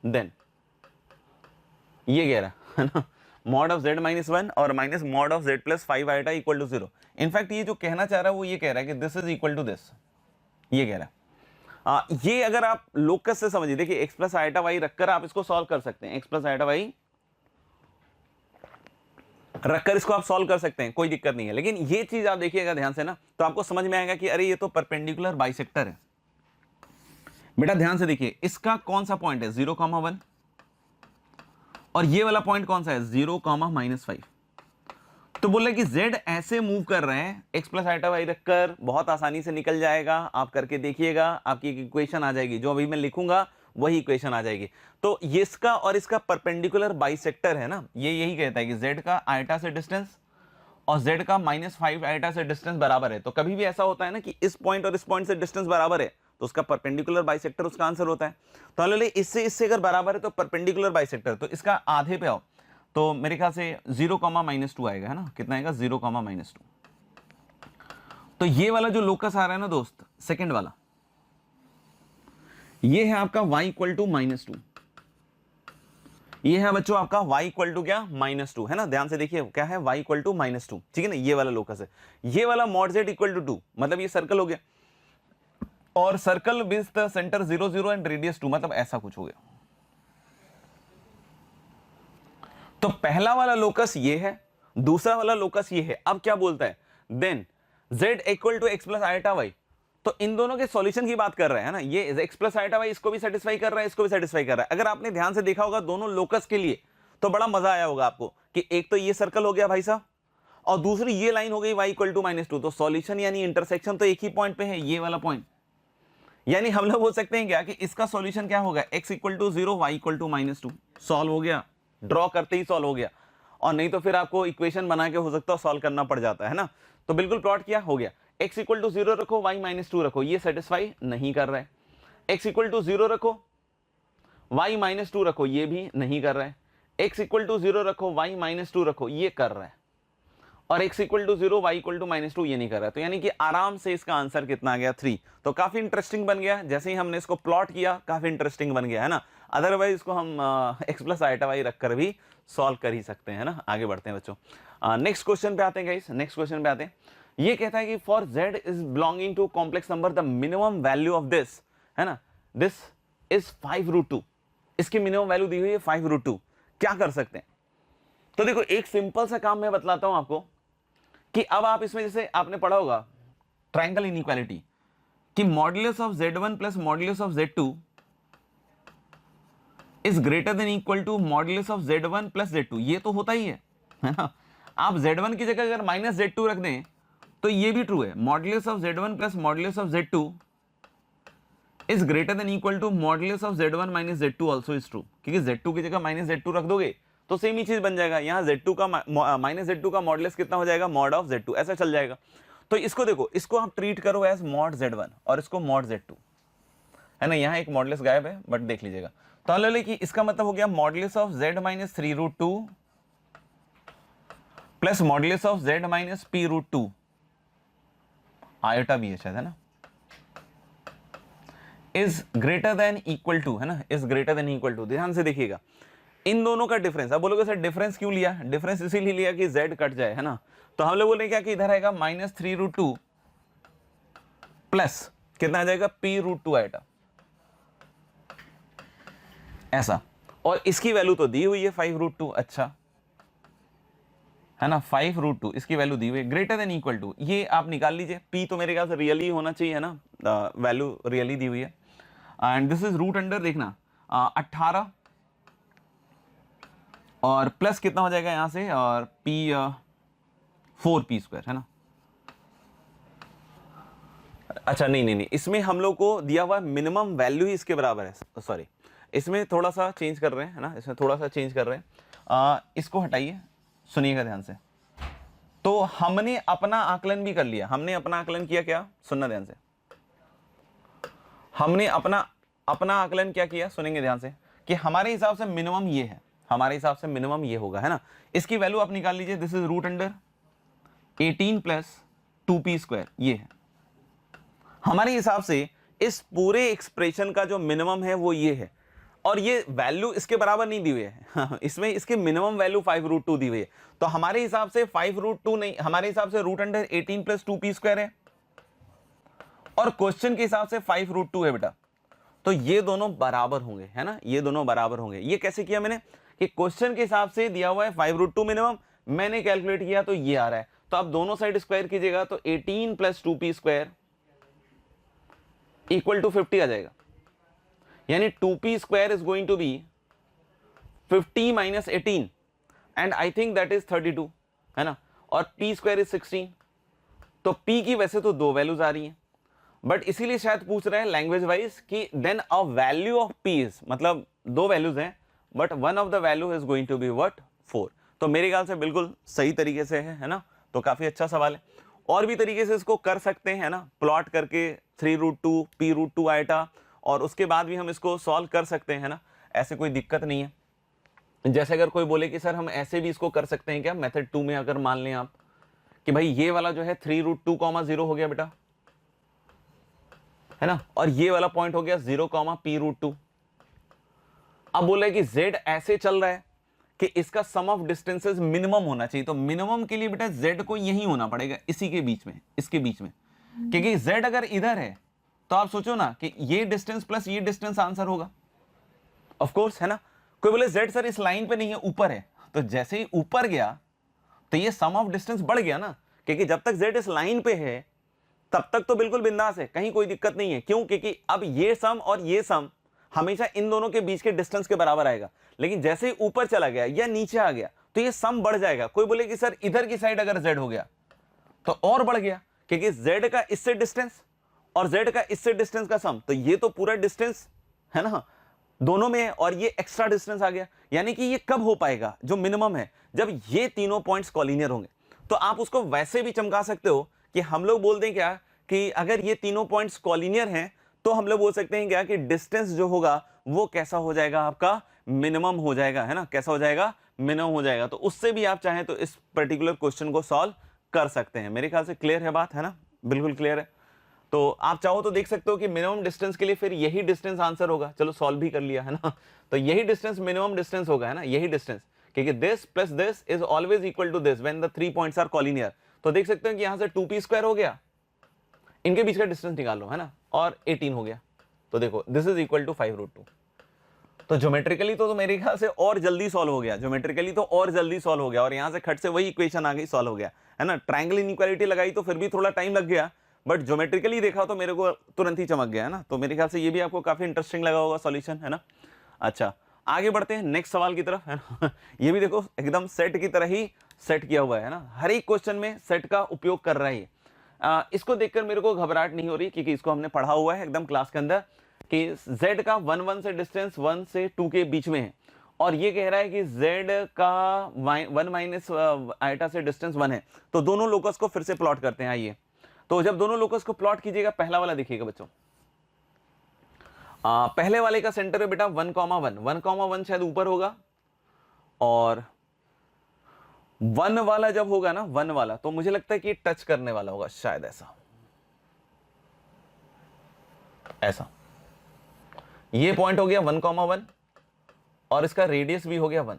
then ये कह रहा है ना, mod ऑफ z - 1 और minus mod of z + 5 i equal to 0। In fact ये जो कहना चाह रहा है वो ये कह रहा है कि this is equal to this, ये कह रहा है। ये अगर आप लोकस से समझिए, देखिए x + i y रखकर आप इसको सॉल्व कर सकते हैं, x + i y रखकर इसको आप सॉल्व कर सकते हैं, कोई दिक्कत नहीं है। लेकिन ये चीज आप देखिएगा ध्यान से ना, तो आपको समझ में आएगा कि अरे ये तो परपेंडिकुलर बाइसेक्टर है। बेटा ध्यान से देखिए, इसका कौन सा पॉइंट है, 0,1, और ये वाला पॉइंट कौन सा है, 0,-5। तो बोल रहे कि z ऐसे मूव कर रहे हैं, x + i y रखकर बहुत आसानी से निकल जाएगा, आप करके देखिएगा, आपकी एक इक्वेशन आ जाएगी, जो अभी मैं लिखूंगा वही इक्वेशन आ जाएगी। तो ये इसका और इसका परपेंडिकुलर बाइसेक्टर है ना, ये यही कहता है कि z का i से डिस्टेंस और z का -5 i से डिस्टेंस बराबर है। तो कभी भी ऐसा होता है ना कि इस पॉइंट और इस पॉइंट से डिस्टेंस बराबर है, तो उसका परपेंडिकुलर बाइसेक्टर उसका आंसर होता है। तो मान लो इससे अगर बराबर है तो परपेंडिकुलर बाइसेक्टर, तो इसका आधे पे आओ, तो मेरे ख्याल से 0,-2 आएगा, है ना, कितना आएगा, 0,-2। तो ये वाला जो लोकस आ रहा है ना दोस्त, सेकंड वाला, ये है आपका y इक्वल टू -2, ये है बच्चों आपका y इक्वल टू क्या, -2, है ना। ध्यान से देखिए क्या है, y इक्वल टू -2, ठीक है ना, ये वाला लोकस है। ये वाला mod z इक्वल टू 2, मतलब ये सर्कल हो गया, और circle with the centre 0, 0 and radius 2, मतलब ऐसा कुछ हो गया। तो पहला वाला लोकस ये है, दूसरा वाला लोकस ये है। अब क्या बोलता है, then z equal to x + i y, तो इन दोनों के सॉल्यूशन की बात कर रहे हैं ना, ये x + i y इसको भी सेटिस्फाई कर रहा है, इसको भी सेटिस्फाई कर रहा है। अगर आपने ध्यान से देखा होगा दोनों लोकस के लिए, तो बड़ा मजा आया होगा आपको कि एक तो ये सर्कल हो गया भाई साहब, और दूसरी ये लाइन हो गई y इक्वल टू -2। तो सॉल्यूशन यानी इंटरसेक्शन तो एक ही पॉइंट पे है, ये वाला पॉइंट। यानी हम लोग बोल सकते हैं क्या कि इसका सॉल्यूशन क्या होगा, x equal to 0, y equal to -2। Solve हो गया, ड्रॉ करते ही सॉल्व हो गया, और नहीं तो फिर आपको इक्वेशन बना के हो सकता है सॉल्व करना पड़ जाता है ना। तो बिल्कुल प्लॉट किया, हो गया। x इक्वल टू 0 रखो, y -2 रखो, ये सेटिस्फाई नहीं कर रहा है। x इक्वल टू 0 रखो, y -2 रखो, ये भी नहीं कर रहा है। x इक्वल टू 0 रखो, y -2 रखो, ये कर रहा है। और x equal to 0, y equal to -2 ये नहीं कर रहा है। तो यानी कि आराम से इसका आंसर कितना आ गया, 3। तो काफी इंटरेस्टिंग बन गया, जैसे ही हमने इसको प्लॉट किया काफी इंटरेस्टिंग बन गया, है ना। अदरवाइज इसको हम x + i y रखकर भी सॉल्व कर ही सकते हैं ना। आगे बढ़ते हैं बच्चों, नेक्स्ट क्वेश्चन पे आते हैं गाइस, नेक्स्ट क्वेश्चन पे आते हैं। ये कहता है कि for z is belonging to complex number the minimum value of this, है ना, दिस इज 5√2। इसकी मिनिमम वैल्यू दी हुई है 5√2। क्या कर सकते हैं, तो देखो एक सिंपल सा काम मैं बतलाता हूं आपको कि अब आप इसमें जैसे आपने पढ़ा होगा ट्रायंगल इनइक्वालिटी कि modulus of z1 plus modulus of z2 is greater than equal to modulus of z1 plus z2। ये तो होता ही है ना। आप z1 की जगह अगर माइनस z2 रख दें तो ये भी ट्रू है, modulus of z1 plus modulus of z2 is greater than equal to modulus of z1 minus z2 also is true, क्योंकि z2 की जगह माइनस z2 रख दोगे तो सेम ही चीज बन जाएगा। यहाँ z2 का माइनस z2 का मॉडुलस कितना हो जाएगा, मॉड ऑफ z2, ऐसा चल जाएगा। तो इसको देखो, इसको आप ट्रीट करो एज मॉड z1 और इसको मॉड z2, है ना। यहाँ एक मॉडुलस गायब है बट देख लीजिएगा। तो लो ले कि इसका मतलब हो गया modulus of z minus 3√2 plus modulus of z minus p√2 iota भी है शायद, है ना, is greater than equal to, है ना, is greater than equal to. ध्यान से देखिएगा इन दोनों का डिफरेंस। अब बोलोगे सर डिफरेंस क्यों लिया, डिफरेंस इसीलिए लिया कि z कट जाए, है ना। तो हम लोग बोले क्या कि इधर आएगा माइनस 3√2 प्लस कितना आ जाएगा p√2 आएगा ऐसा, और इसकी वैल्यू तो दी हुई है 5√2, अच्छा है ना, 5√2 इसकी वैल्यू दी हुई है, ग्रेटर देन इक्वल टू, ये आप निकाल लीजिए। p तो मेरे ख्याल से रियली होना चाहिए, है ना, वैल्यू रियली दी हुई है। And this is root under, देखना 18 और प्लस कितना हो जाएगा यहां से, और p4p², है ना। अच्छा नहीं, इसमें हम लोग को दिया हुआ मिनिमम वैल्यू ही इसके बराबर है, सॉरी इसमें थोड़ा सा चेंज कर रहे हैं, है ना, इसमें थोड़ा सा चेंज कर रहे हैं। इसको हटाइए, सुनिएगा ध्यान से। तो हमने अपना आकलन भी कर लिया, हमने अपना आकलन किया क्या, सुनना ध्यान से। हमने अपना आकलन क्या किया, सुनेंगे ध्यान से, कि हमारे हिसाब से मिनिमम ये है, हमारे हिसाब से मिनिमम ये होगा, है ना। इसकी वैल्यू आप निकाल लीजिए, this is root under 18 plus 2p², ये है हमारे हिसाब से इस पूरे एक्सप्रेशन का जो मिनिमम है वो ये है, और ये वैल्यू इसके बराबर नहीं दी हुई है इसमें इसकी मिनिमम वैल्यू 5√2 दी हुई है। तो हमारे हिसाब से 5√2 नहीं, हमारे हिसाब से रूट अंडर 18 प्लस 2p² है, और क्वेश्चन के हिसाब से 5√2 है बेटा। तो ये दोनों बराबर होंगे, है ना, ये दोनों बराबर होंगे। ये कैसे किया मैंने कि क्वेश्चन के हिसाब से दिया हुआ है 5√2 मिनिमम, मैंने कैलकुलेट किया तो ये आ रहा है। तो आप दोनों साइड स्क्वायर कीजिएगा तो 18 प्लस 2p² इक्वल टू 50 आ जाएगा, यानी 2p² is going to be 50 minus 18 and I think that is 32, है ना, और p² इज 16। तो p की वैसे तो दो वैल्यूज आ रही हैं, बट इसीलिए शायद पूछ रहे हैं लैंग्वेज वाइज कि then a value of p is, मतलब दो वैल्यूज हैं but one of the value is going to be what 4। तो मेरे ख्याल से बिल्कुल सही तरीके से है ना। तो काफी अच्छा सवाल है, और भी तरीके से इसको कर सकते हैं, है ना, प्लॉट करके 3√2 p√2 आएटा, और उसके बाद भी हम इसको सॉल्व कर सकते हैं, है ना, ऐसे कोई दिक्कत नहीं है। जैसे अगर कोई बोले कि सर हम ऐसे भी इसको कर सकते हैं क्या, मेथड 2 में अगर मान लें आप कि भाई ये वाला जो है 3√2, 0 हो गया बेटा, है ना, और ये वाला पॉइंट हो गया 0, p√2। अब बोले कि z ऐसे चल रहा है कि इसका सम ऑफ डिस्टेंसेस मिनिमम होना चाहिए, तो मिनिमम के लिए बेटा z को यही होना पड़ेगा, इसी के बीच में, इसके बीच में, क्योंकि z अगर इधर है तो आप सोचो ना कि ये डिस्टेंस प्लस ये डिस्टेंस आंसर होगा, ऑफ कोर्स, है ना। कोई बोले z सर इस लाइन पे नहीं है, ऊपर है, तो जैसे ही ऊपर गया तो ये सम ऑफ डिस्टेंस बढ़ गया ना, क्योंकि जब तक z इस लाइन पे है तब तक तो बिल्कुल बिंदास है, कहीं कोई दिक्कत नहीं है। क्यों, क्योंकि अब ये सम और ये सम हमेशा इन दोनों के बीच के डिस्टेंस के बराबर आएगा, लेकिन जैसे ही ऊपर चला गया या नीचे आ गया तो ये सम बढ़ जाएगा। कोई बोले कि सर इधर की साइड अगर z हो गया तो और बढ़ गया, क्योंकि z का इससे डिस्टेंस और z का इससे डिस्टेंस का सम, तो ये तो पूरा डिस्टेंस है ना दोनों में है, और ये एक्स्ट्रा डिस्टेंस आ गया। यानी कि ये कब हो पाएगा जो मिनिमम है, जब ये तीनों पॉइंट्स कॉलिनियर होंगे। तो आप उसको वैसे भी चमका सकते हो कि हम लोग बोल दें क्या कि अगर ये तीनों पॉइंट्स कॉलिनियर हैं तो हम लोग बोल सकते हैं क्या कि डिस्टेंस जो होगा वो कैसा हो जाएगा, आपका मिनिमम हो जाएगा, है ना, कैसा हो जाएगा, मिनिमम हो जाएगा। तो उससे भी आप चाहें तो इस पर्टिकुलर क्वेश्चन को सॉल्व कर सकते हैं। मेरे ख्याल से क्लियर है बात, है ना, बिल्कुल क्लियर है। तो आप चाहो तो देख सकते हो कि मिनिमम डिस्टेंस के लिए फिर यही डिस्टेंस आंसर होगा। चलो सॉल्व भी कर लिया, है ना, तो यही डिस्टेंस मिनिमम डिस्टेंस होगा, है ना, यही डिस्टेंस, क्योंकि this plus this is always equal to this when the 3 points are collinear. तो देख सकते हैं कि यहां से 2p² हो गया, इनके बीच का डिस्टेंस निकाल लो, है ना, और 18 हो गया। तो देखो दिस इज इक्वल टू 5√2। तो ज्योमेट्रिकली तो मेरे ख्याल से और जल्दी सॉल्व हो गया, ज्योमेट्रिकली तो और जल्दी सॉल्व हो गया, और यहां से खट से वही इक्वेशन आ गई, सॉल्व हो गया, है ना। ट्रायंगल इनइक्वालिटी लगाई तो फिर भी थोड़ा टाइम लग गया, बट ज्योमेट्रिकली देखा तो मेरे को तुरंत ही चमक गया, है ना। तो मेरे ख्याल से ये भी आपको काफी इंटरेस्टिंग लगा होगा सॉल्यूशन, है ना। अच्छा, आगे बढ़ते हैं नेक्स्ट सवाल की तरफ, है ना। ये भी देखो एकदम सेट की तरह ही सेट किया हुआ है ना, हर एक क्वेश्चन में सेट का उपयोग कर रहा है। इसको देखकर मेरे को घबराहट नहीं हो रही, क्योंकि इसको हमने पढ़ा हुआ है एकदम क्लास के अंदर कि z का 1 1 से डिस्टेंस 1 से 2 के बीच में है, और ये कह रहा है कि z का 1 माइनस आयटा से डिस्टेंस 1 है। तो दोनों लोकस को फिर से प्लॉट करते हैं, आइए। तो जब दोनों लोकस को प्लॉट कीजिएगा, पहला वाला देखिएगा बच्चों, पहले वाले का सेंटर है बेटा 1, 1 शायद ऊपर होगा, और 1 वाला जब होगा ना, 1 वाला, तो मुझे लगता है कि टच करने वाला होगा शायद, ऐसा ये पॉइंट हो गया 1, 1, और इसका रेडियस भी हो गया 1।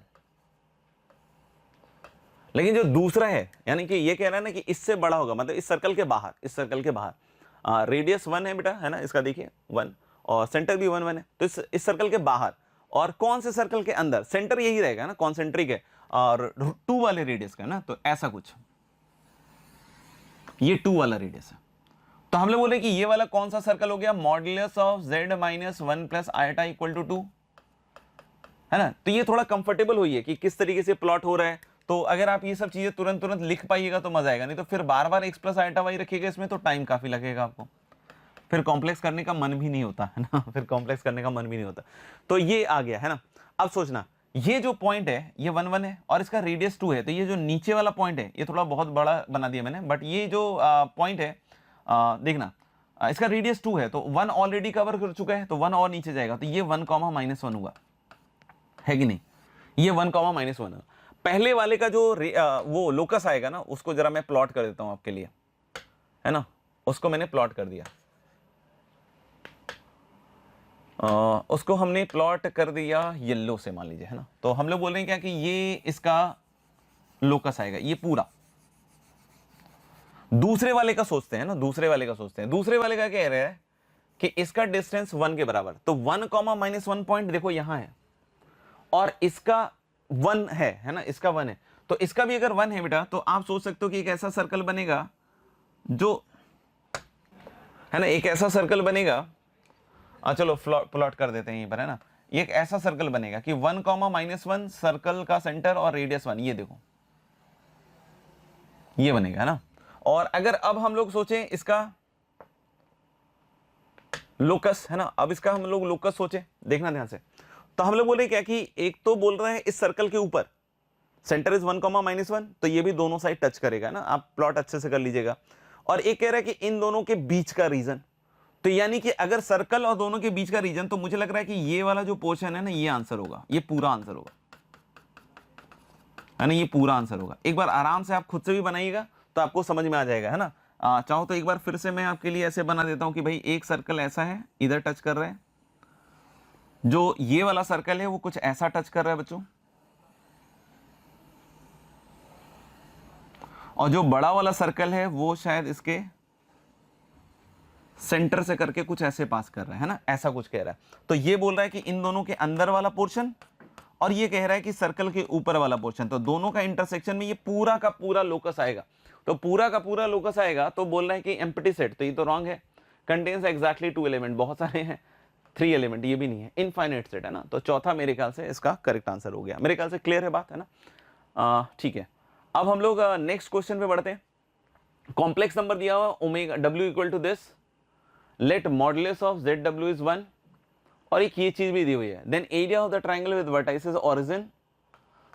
लेकिन जो दूसरा है, यानी कि ये कह रहा है ना कि इससे बड़ा होगा, मतलब इस सर्कल के बाहर, इस सर्कल के बाहर रेडियस 1 है बेटा, है ना, इसका देखिए 1, और सेंटर भी 1 1 है। तो इस सर्कल के बाहर, और कौन से सर्कल के अंदर, सेंटर यही रहेगा ना, कॉन्सेंट्रिक है, और 2 वाले रेडियस का ना, तो ऐसा कुछ, ये 2 वाला रेडियस है। तो हम लोग बोले कि ये वाला कौन सा सर्कल हो गया, modulus of z minus 1 plus iota equal to 2, है ना। तो ये थोड़ा कंफर्टेबल हुई है कि किस तरीके से प्लॉट हो रहा है। तो अगर आप ये सब चीजें तुरंत तुरंत लिख पाइएगा तो मजा आएगा, नहीं तो फिर बार बार x प्लस आयटा वाई रखिएगा इसमें, तो टाइम काफी लगेगा आपको, फिर कॉम्प्लेक्स करने का मन भी नहीं होता, है ना, फिर कॉम्प्लेक्स करने का मन भी नहीं होता। तो ये आ गया, है ना। अब सोचना, ये जो पॉइंट है ये 1 1 है, और इसका रेडियस 2 है, तो ये जो नीचे वाला पॉइंट है ये थोड़ा बहुत बड़ा बना दिया मैंने, बट ये जो पॉइंट है, देखना, इसका रेडियस 2 है, तो 1 ऑलरेडी कवर कर चुका है, तो 1 और नीचे जाएगा, तो ये 1, -1 हुआ, है कि नहीं, ये 1, -1 है। पहले वाले का जो वो लोकस आएगा ना, उसको जरा मैं प्लॉट कर देता हूं आपके लिए, है ना, उसको मैंने प्लॉट कर दिया, उसको हमने प्लॉट कर दिया येलो से, मान लीजिए, है ना। तो हम लोग बोल रहे हैं क्या कि ये इसका लोकस आएगा, ये पूरा। दूसरे वाले का सोचते हैं ना, दूसरे वाले का सोचते हैं, दूसरे वाले का कह रहा है कि इसका डिस्टेंस 1 के बराबर, तो 1, -1 पॉइंट देखो यहां है, और इसका 1 है ना, इसका 1 है, तो इसका भी अगर 1 है बेटा, तो आप सोच सकते हो कि एक ऐसा सर्कल बनेगा जो, है ना, एक ऐसा सर्कल बनेगा, चलो प्लॉट कर देते हैं यहीं पर, है ना। एक ऐसा सर्कल बनेगा कि 1, -1 सर्कल का सेंटर और रेडियस 1, ये देखो, ये बनेगा, है ना। और अगर अब हम लोग सोचें इसका लोकस, है ना, अब इसका हम लोग लोकस सोचे, देखना ध्यान से। तो हम लोग बोले क्या कि एक तो बोल रहे हैं इस सर्कल के ऊपर सेंटर इज 1, -1, तो ये भी दोनों साइड टच करेगा ना, आप प्लॉट अच्छे से कर लीजिएगा। और एक कह रहा है कि इन दोनों के बीच का रीजन, तो यानी कि अगर सर्कल और दोनों के बीच का रीजन, तो मुझे लग रहा है कि ये वाला जो पोर्शन है ना, ये आंसर होगा, ये पूरा आंसर होगा, है ना, ये पूरा आंसर होगा। एक बार आराम से आप खुद से भी बनाइएगा तो आपको समझ में आ जाएगा, है ना। चाहो तो एक बार फिर से मैं आपके लिए ऐसे बना देता हूं कि भाई एक सर्कल ऐसा है, इधर टच कर रहा है, जो ये वाला सर्कल है वो कुछ ऐसा टच कर रहा है बच्चों, और जो बड़ा वाला सर्कल है वो शायद इसके सेंटर से करके कुछ ऐसे पास कर रहा है ना, ऐसा कुछ कह रहा है। तो ये बोल रहा है कि इन दोनों के अंदर वाला पोर्शन, और ये कह रहा है कि सर्कल के ऊपर वाला पोर्शन, तो दोनों का इंटरसेक्शन में ये पूरा का पूरा लोकस आएगा। तो पूरा का पूरा लोकस आएगा, तो बोल रहा है कि एम्प्टी सेट, तो ये तो रॉन्ग है, कंटेन्स एग्जैक्टली 2 एलिमेंट, बहुत सारे हैं, 3 एलिमेंट, ये भी नहीं है, इनफाइनाइट सेट, है ना। तो चौथा मेरे ख्याल से इसका करेक्ट आंसर हो गया, मेरे ख्याल से क्लियर है बात, है ना। ठीक है, अब हम लोग नेक्स्ट क्वेश्चन पे बढ़ते हैं। कॉम्प्लेक्स नंबर दिया हुआ omega w equal to this, let modulus of zw is 1, और एक ये चीज भी दी हुई है, then area of the triangle with vertices origin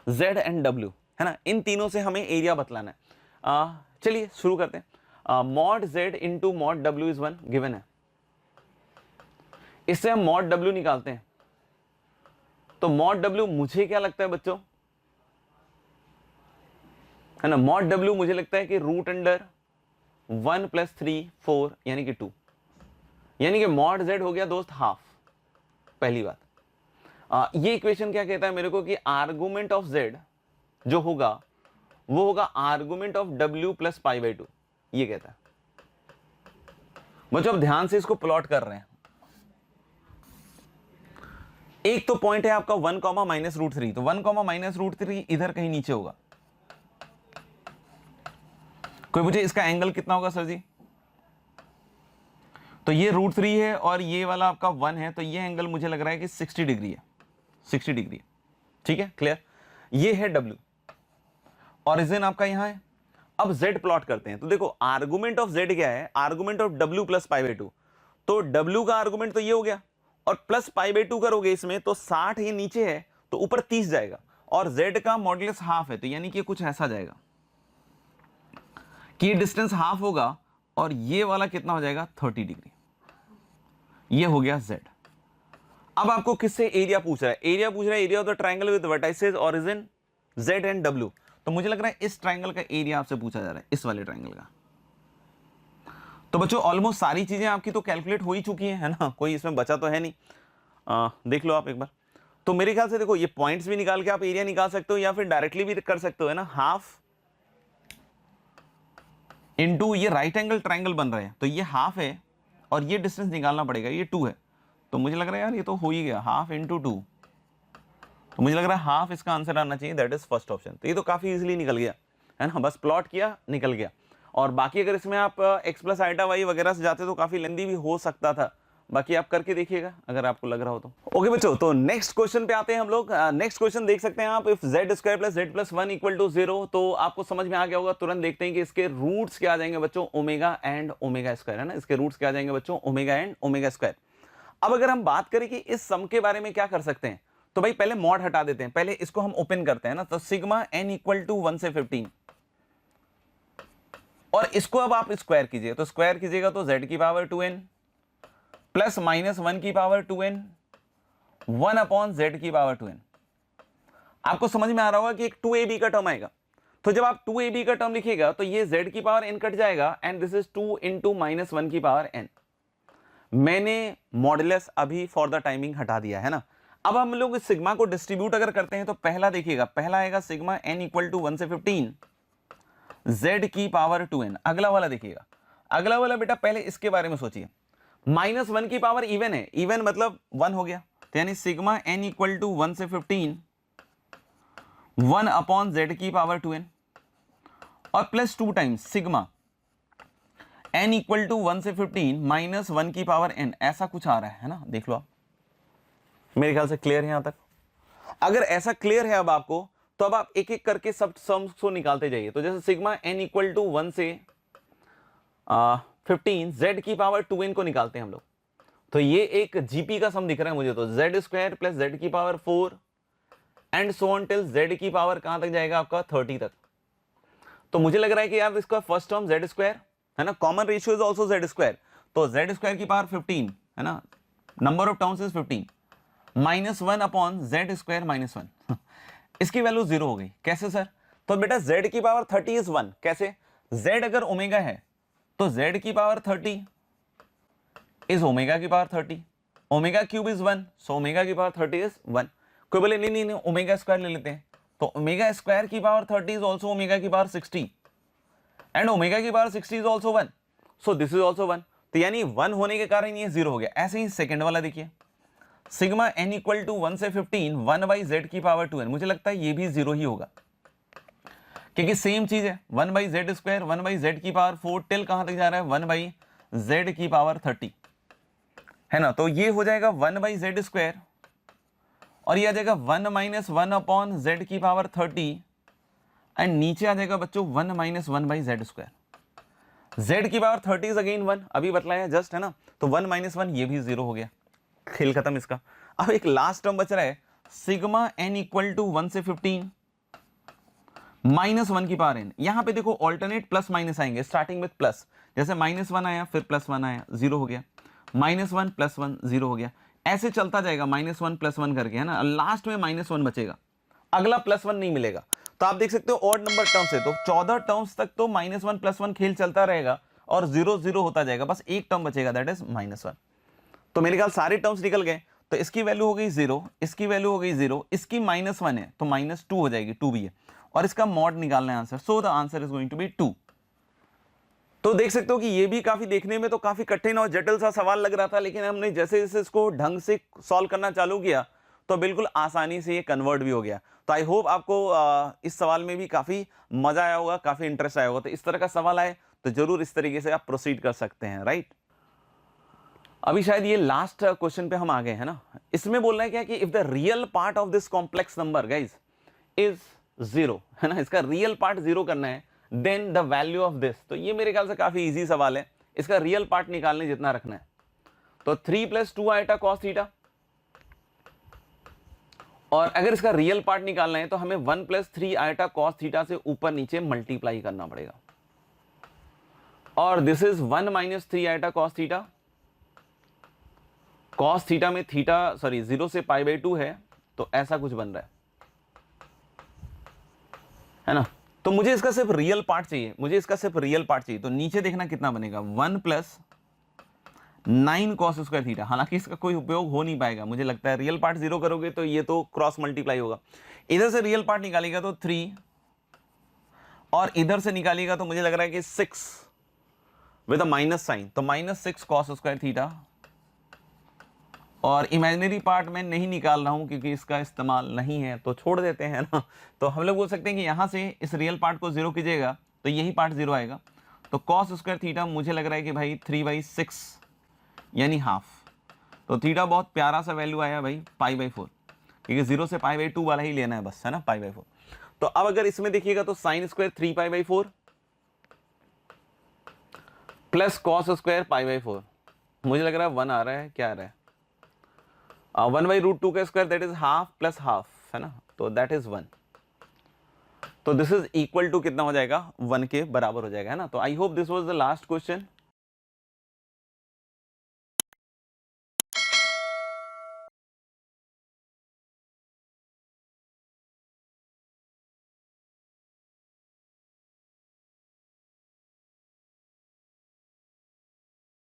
z and w, है ना। इन तीनों से हमें एरिया बतलाना है। चलिए शुरू करते हैं। Mod z into mod w is 1 given है, इससे हम मॉड w निकालते हैं। तो मॉड w मुझे क्या लगता है बच्चों, है ना, मॉड w मुझे लगता है कि रूट अंडर 1 + 3 4 यानी कि 2, यानी कि मॉड z हो गया दोस्त हाफ। पहली बात, ये इक्वेशन क्या कहता है मेरे को कि आर्गुमेंट ऑफ z जो होगा वो होगा आर्गुमेंट ऑफ w + π/2, ये कहता है। बच्चों अब ध्यान से इसको प्लॉट कर रहे हैं, एक तो पॉइंट है आपका 1 कॉमा माइनस रूट थ्री, तो 1 कॉमा माइनस रूट थ्री इधर कहीं नीचे होगा। कोई मुझे इसका एंगल कितना होगा सर जी? तो ये रूट थ्री है और ये वाला आपका 1 है, तो ये एंगल मुझे लग रहा है कि 60 डिग्री है, 60 डिग्री है। ठीक है, क्लियर। ये है W, ओरिजिन आपका यहां है। अब Z प्लॉट करते हैं, तो देखो आर्गुमेंट ऑफ Z क्या है? Argument of W plus pi by two. तो W का आर्गुमेंट तो ये हो गया, और प्लस पाई बाई टू करोगे इसमें तो 60 ये नीचे है तो ऊपर 30 जाएगा, और Z का मॉडुलस हाफ है, तो यानी कि कुछ ऐसा जाएगा कि डिस्टेंस हाफ होगा, और ये वाला कितना हो जाएगा? 30 डिग्री। ये हो गया Z। अब आपको किससे एरिया पूछ रहा है? एरिया पूछ रहा है area of the triangle with vertices origin Z and W। तो मुझे लग रहा है इस ट्रायंगल का एरिया आपसे पूछा जा रहा है, इस वाले ट्रायंगल का। तो बच्चों ऑलमोस्ट सारी चीजें आपकी तो कैलकुलेट हो ही चुकी है ना, कोई इसमें बचा तो है नहीं। देख लो आप एक बार। तो मेरे ख्याल से देखो ये पॉइंट्स भी निकाल के आप एरिया निकाल सकते हो, या फिर डायरेक्टली भी कर सकते हो, है ना। हाफ इनटू ये राइट एंगल ट्रायंगल बन रहे हैं, तो ये हाफ है और ये डिस्टेंस निकालना पड़ेगा, ये 2 है। तो मुझे लग रहा है यार ये तो हो ही गया, हाफ इंटू 2, तो मुझे लग रहा है हाफ इसका आंसर आना चाहिए, दैट इज फर्स्ट ऑप्शन। तो ये तो काफी इजीली निकल गया, है ना, बस प्लॉट किया निकल गया। और बाकी अगर इसमें आप x प्लस आइटा वाई वगैरह से जाते तो काफी लेंदी भी हो सकता था, बाकी आप करके देखिएगा अगर आपको लग रहा हो तो। ओके बच्चों, तो नेक्स्ट क्वेश्चन पे आते हैं हम लोग। नेक्स्ट क्वेश्चन देख सकते हैं आप, if z square plus z plus 1 equal to 0, तो आपको समझ में आ गया होगा। तुरंत देखते हैं कि इसके रूट्स क्या आ जाएंगे बच्चों, ओमेगा एंड ओमेगा स्क्वायर, है ना। इसके रूट्स क्या आ जाएंगे बच्चों, ओमेगा एंड ओमेगा स्क्वायर। अब अगर हम बात करें कि इस सम के बारे में क्या कर सकते हैं, तो भाई पहले मॉड हटा देते हैं, पहले इसको हम ओपन करते हैं ना। तो सिग्मा n इक्वल टू 1 से 15, और इसको अब आप स्क्वायर कीजिए, तो स्क्वायर कीजिएगा तो z की पावर 2n प्लस माइनस 1 की पावर 2n 1 अपॉन z की पावर 2n। आपको समझ में आ रहा होगा कि एक 2ab का टर्म आएगा, तो जब आप 2ab का टर्म लिखिएगा तो ये z की पावर n कट जाएगा, and this is 2 into minus 1 की पावर n। मैंने मॉडुलस अभी फॉर द टाइमिंग हटा दिया है ना। अब हम लोग इस सिग्मा को डिस्ट्रीब्यूट अगर करते हैं, तो पहला देखिएगा, पहला आएगा सिग्मा n इक्वल टू 1 से 15 z की पावर 2n। अगला वाला देखिएगा, अगला वाला बेटा पहले इसके बारे में सोचिए, माइनस 1 की पावर इवन है, इवन मतलब 1 हो गया, तो यानी सिग्मा n इक्वल टू 1 से 15 1 अपॉन z की पावर 2n, और plus 2 times sigma n equal to 1 से 15 माइनस 1 की पावर n, ऐसा कुछ आ रहा है ना। देख लो आप, मेरे ख्याल से क्लियर है यहां तक। अगर ऐसा क्लियर है अब आपको, तो अब आप एक एक करके सब सम्स को निकालते जाइए। तो जैसे सिग्मा n इक्वल टू 1 से 15 z की पावर 2n को निकालते हैं हम लोग, तो ये एक जीपी का सम दिख रहा है मुझे, तो z स्क्वायर प्लस z की power 4 and so on till z की पावर कहां तक जाएगा आपका 30 तक। तो मुझे लग रहा है कि यार इसका फर्स्ट टर्म z स्क्वायर है ना, common ratio is also z square, तो z स्क्वायर की पावर 15 है ना, number of terms is 15 minus 1 upon z square minus 1 इसकी वैल्यू 0 हो गई। कैसे सर? तो बेटा z की पावर 30 इज 1। कैसे? z अगर ओमेगा है तो z की पावर 30 इज ओमेगा की power 30, omega cube is 1, so omega की पावर 30 इज 1। कोई बोले नहीं नहीं नहीं ओमेगा स्क्वायर ले लेते हैं, तो ओमेगा स्क्वायर की पावर 30 इज ऑल्सो ओमेगा की पावर 60, एंड ओमेगा की power 60 is also 1, so this is also 1। तो यानी 1 होने के कारण ये 0 हो गया। ऐसे ही सेकंड वाला देखिए, सिग्मा n इक्वल टू 1 से 15 1 बाई z की पावर 2n, मुझे लगता है ये भी 0 ही होगा, क्योंकि सेम चीज है, 1 by Z square 1 by Z की पावर 4 टिल कहां तक जा रहा है 1 बाई जेड की पावर 30, है ना। तो ये हो जाएगा 1 बाई जेड स्क्वायर, और ये आ जाएगा 1 माइनस 1 अपॉन जेड की पावर 30, एंड नीचे आ जाएगा बच्चों 1 minus 1 by Z square. Z की पावर 30 इज अगेन 1, अभी बतलाया जस्ट, है ना। तो 1 माइनस 1 ये भी 0 हो गया, खेल खत्म इसका। अब एक लास्ट टर्म बच रहा है, सिग्मा n इक्वल टू 1 से 15 माइनस 1 की पावर n। यहां पे देखो ऑल्टरनेट प्लस माइनस आएंगे, स्टार्टिंग विद प्लस, जैसे माइनस 1 आया फिर प्लस 1 आया 0 हो गया, माइनस 1 प्लस 1 0 हो गया, ऐसे चलता जाएगा माइनस 1 प्लस 1 करके, है ना। लास्ट में माइनस 1 बचेगा, अगला प्लस 1 नहीं मिलेगा। तो आप देख सकते हो ऑड नंबर टर्म्स है, तो 14 टर्म्स तक तो माइनस 1 प्लस 1 खेल चलता रहेगा, और 0 0 होता जाएगा, बस एक टर्म बचेगा दैट इज माइनस 1। तो मेरे ख्याल सारे टर्म्स निकल गए, तो इसकी वैल्यू हो गई 0, इसकी वैल्यू हो गई 0, इसकी माइनस 1 है तो माइनस 2 हो जाएगी, 2 भी है, और इसका मॉड निकालना है answer, so the answer is going to be 2। तो देख सकते हो कि ये भी काफी देखने में तो काफी कठिन और जटिल सा सवाल लग रहा था, लेकिन हमने जैसे जैसे इसको ढंग से सॉल्व करना चालू किया तो बिल्कुल आसानी से ये कन्वर्ट भी हो गया। तो आई होप आपको इस सवाल में भी काफी मजा आया होगा, काफी इंटरेस्ट आया होगा। तो इस तरह का सवाल आए तो जरूर इस तरीके से आप प्रोसीड कर सकते हैं, राइट। अभी शायद ये लास्ट क्वेश्चन पे हम आ गए हैं ना। इसमें बोल रहे हैं क्या कि if the real part of this complex number guys is 0, है ना, इसका रियल पार्ट 0 करना है, then the value of this. तो ये मेरे ख्याल से काफी इजी सवाल है, इसका रियल पार्ट निकालने जितना रखना है। तो 3 + 2 आइटा कॉस थीटा, और अगर इसका रियल पार्ट निकालना है तो हमें 1 + 3 आइटा कॉस थीटा से ऊपर नीचे मल्टीप्लाई करना पड़ेगा। और this is 1 - 3 iota cos theta. Cos theta में थीटा 0 से π/2 है, तो ऐसा कुछ बन रहा है ना। तो मुझे इसका सिर्फ रियल पार्ट चाहिए, मुझे इसका सिर्फ रियल पार्ट चाहिए। तो नीचे देखना कितना बनेगा, 1 + 9 cos स्क्वायर थीटा। हालांकि इसका कोई उपयोग हो नहीं पाएगा, मुझे लगता है रियल पार्ट 0 करोगे तो ये तो क्रॉस मल्टीप्लाई होगा। इधर से रियल पार्ट निकालेगा तो 3, और इधर से निकालेगा तो मुझे लग रहा है कि 6 विद अ माइनस साइन, तो -6 cos स्क्वायर थीटा। और इमेजिनरी पार्ट मैं नहीं निकाल रहा हूं क्योंकि इसका इस्तेमाल नहीं है, तो छोड़ देते हैं ना। तो हम लोग बोल सकते हैं कि यहां से इस रियल पार्ट को 0 कीजिएगा तो यही पार्ट 0 आएगा। तो cos स्क्वायर थीटा मुझे लग रहा है कि भाई 3/6 यानी हाफ। तो थीटा बहुत प्यारा सा वैल्यू आया भाई, π/4, क्योंकि 0 से π/2 वाला ही लेना है बस, है ना, π/4। तो अब अगर इसमें देखिएगा तो sin square 3π/4 plus cos square π/4, मुझे लग रहा है 1 आ रहा है, क्या आ रहा है, 1/√2 का square, that is half plus half, है ना, तो दैट इज 1। तो दिस इज इक्वल टू कितना हो जाएगा, 1 के बराबर हो जाएगा, है ना। तो I hope this was the last question.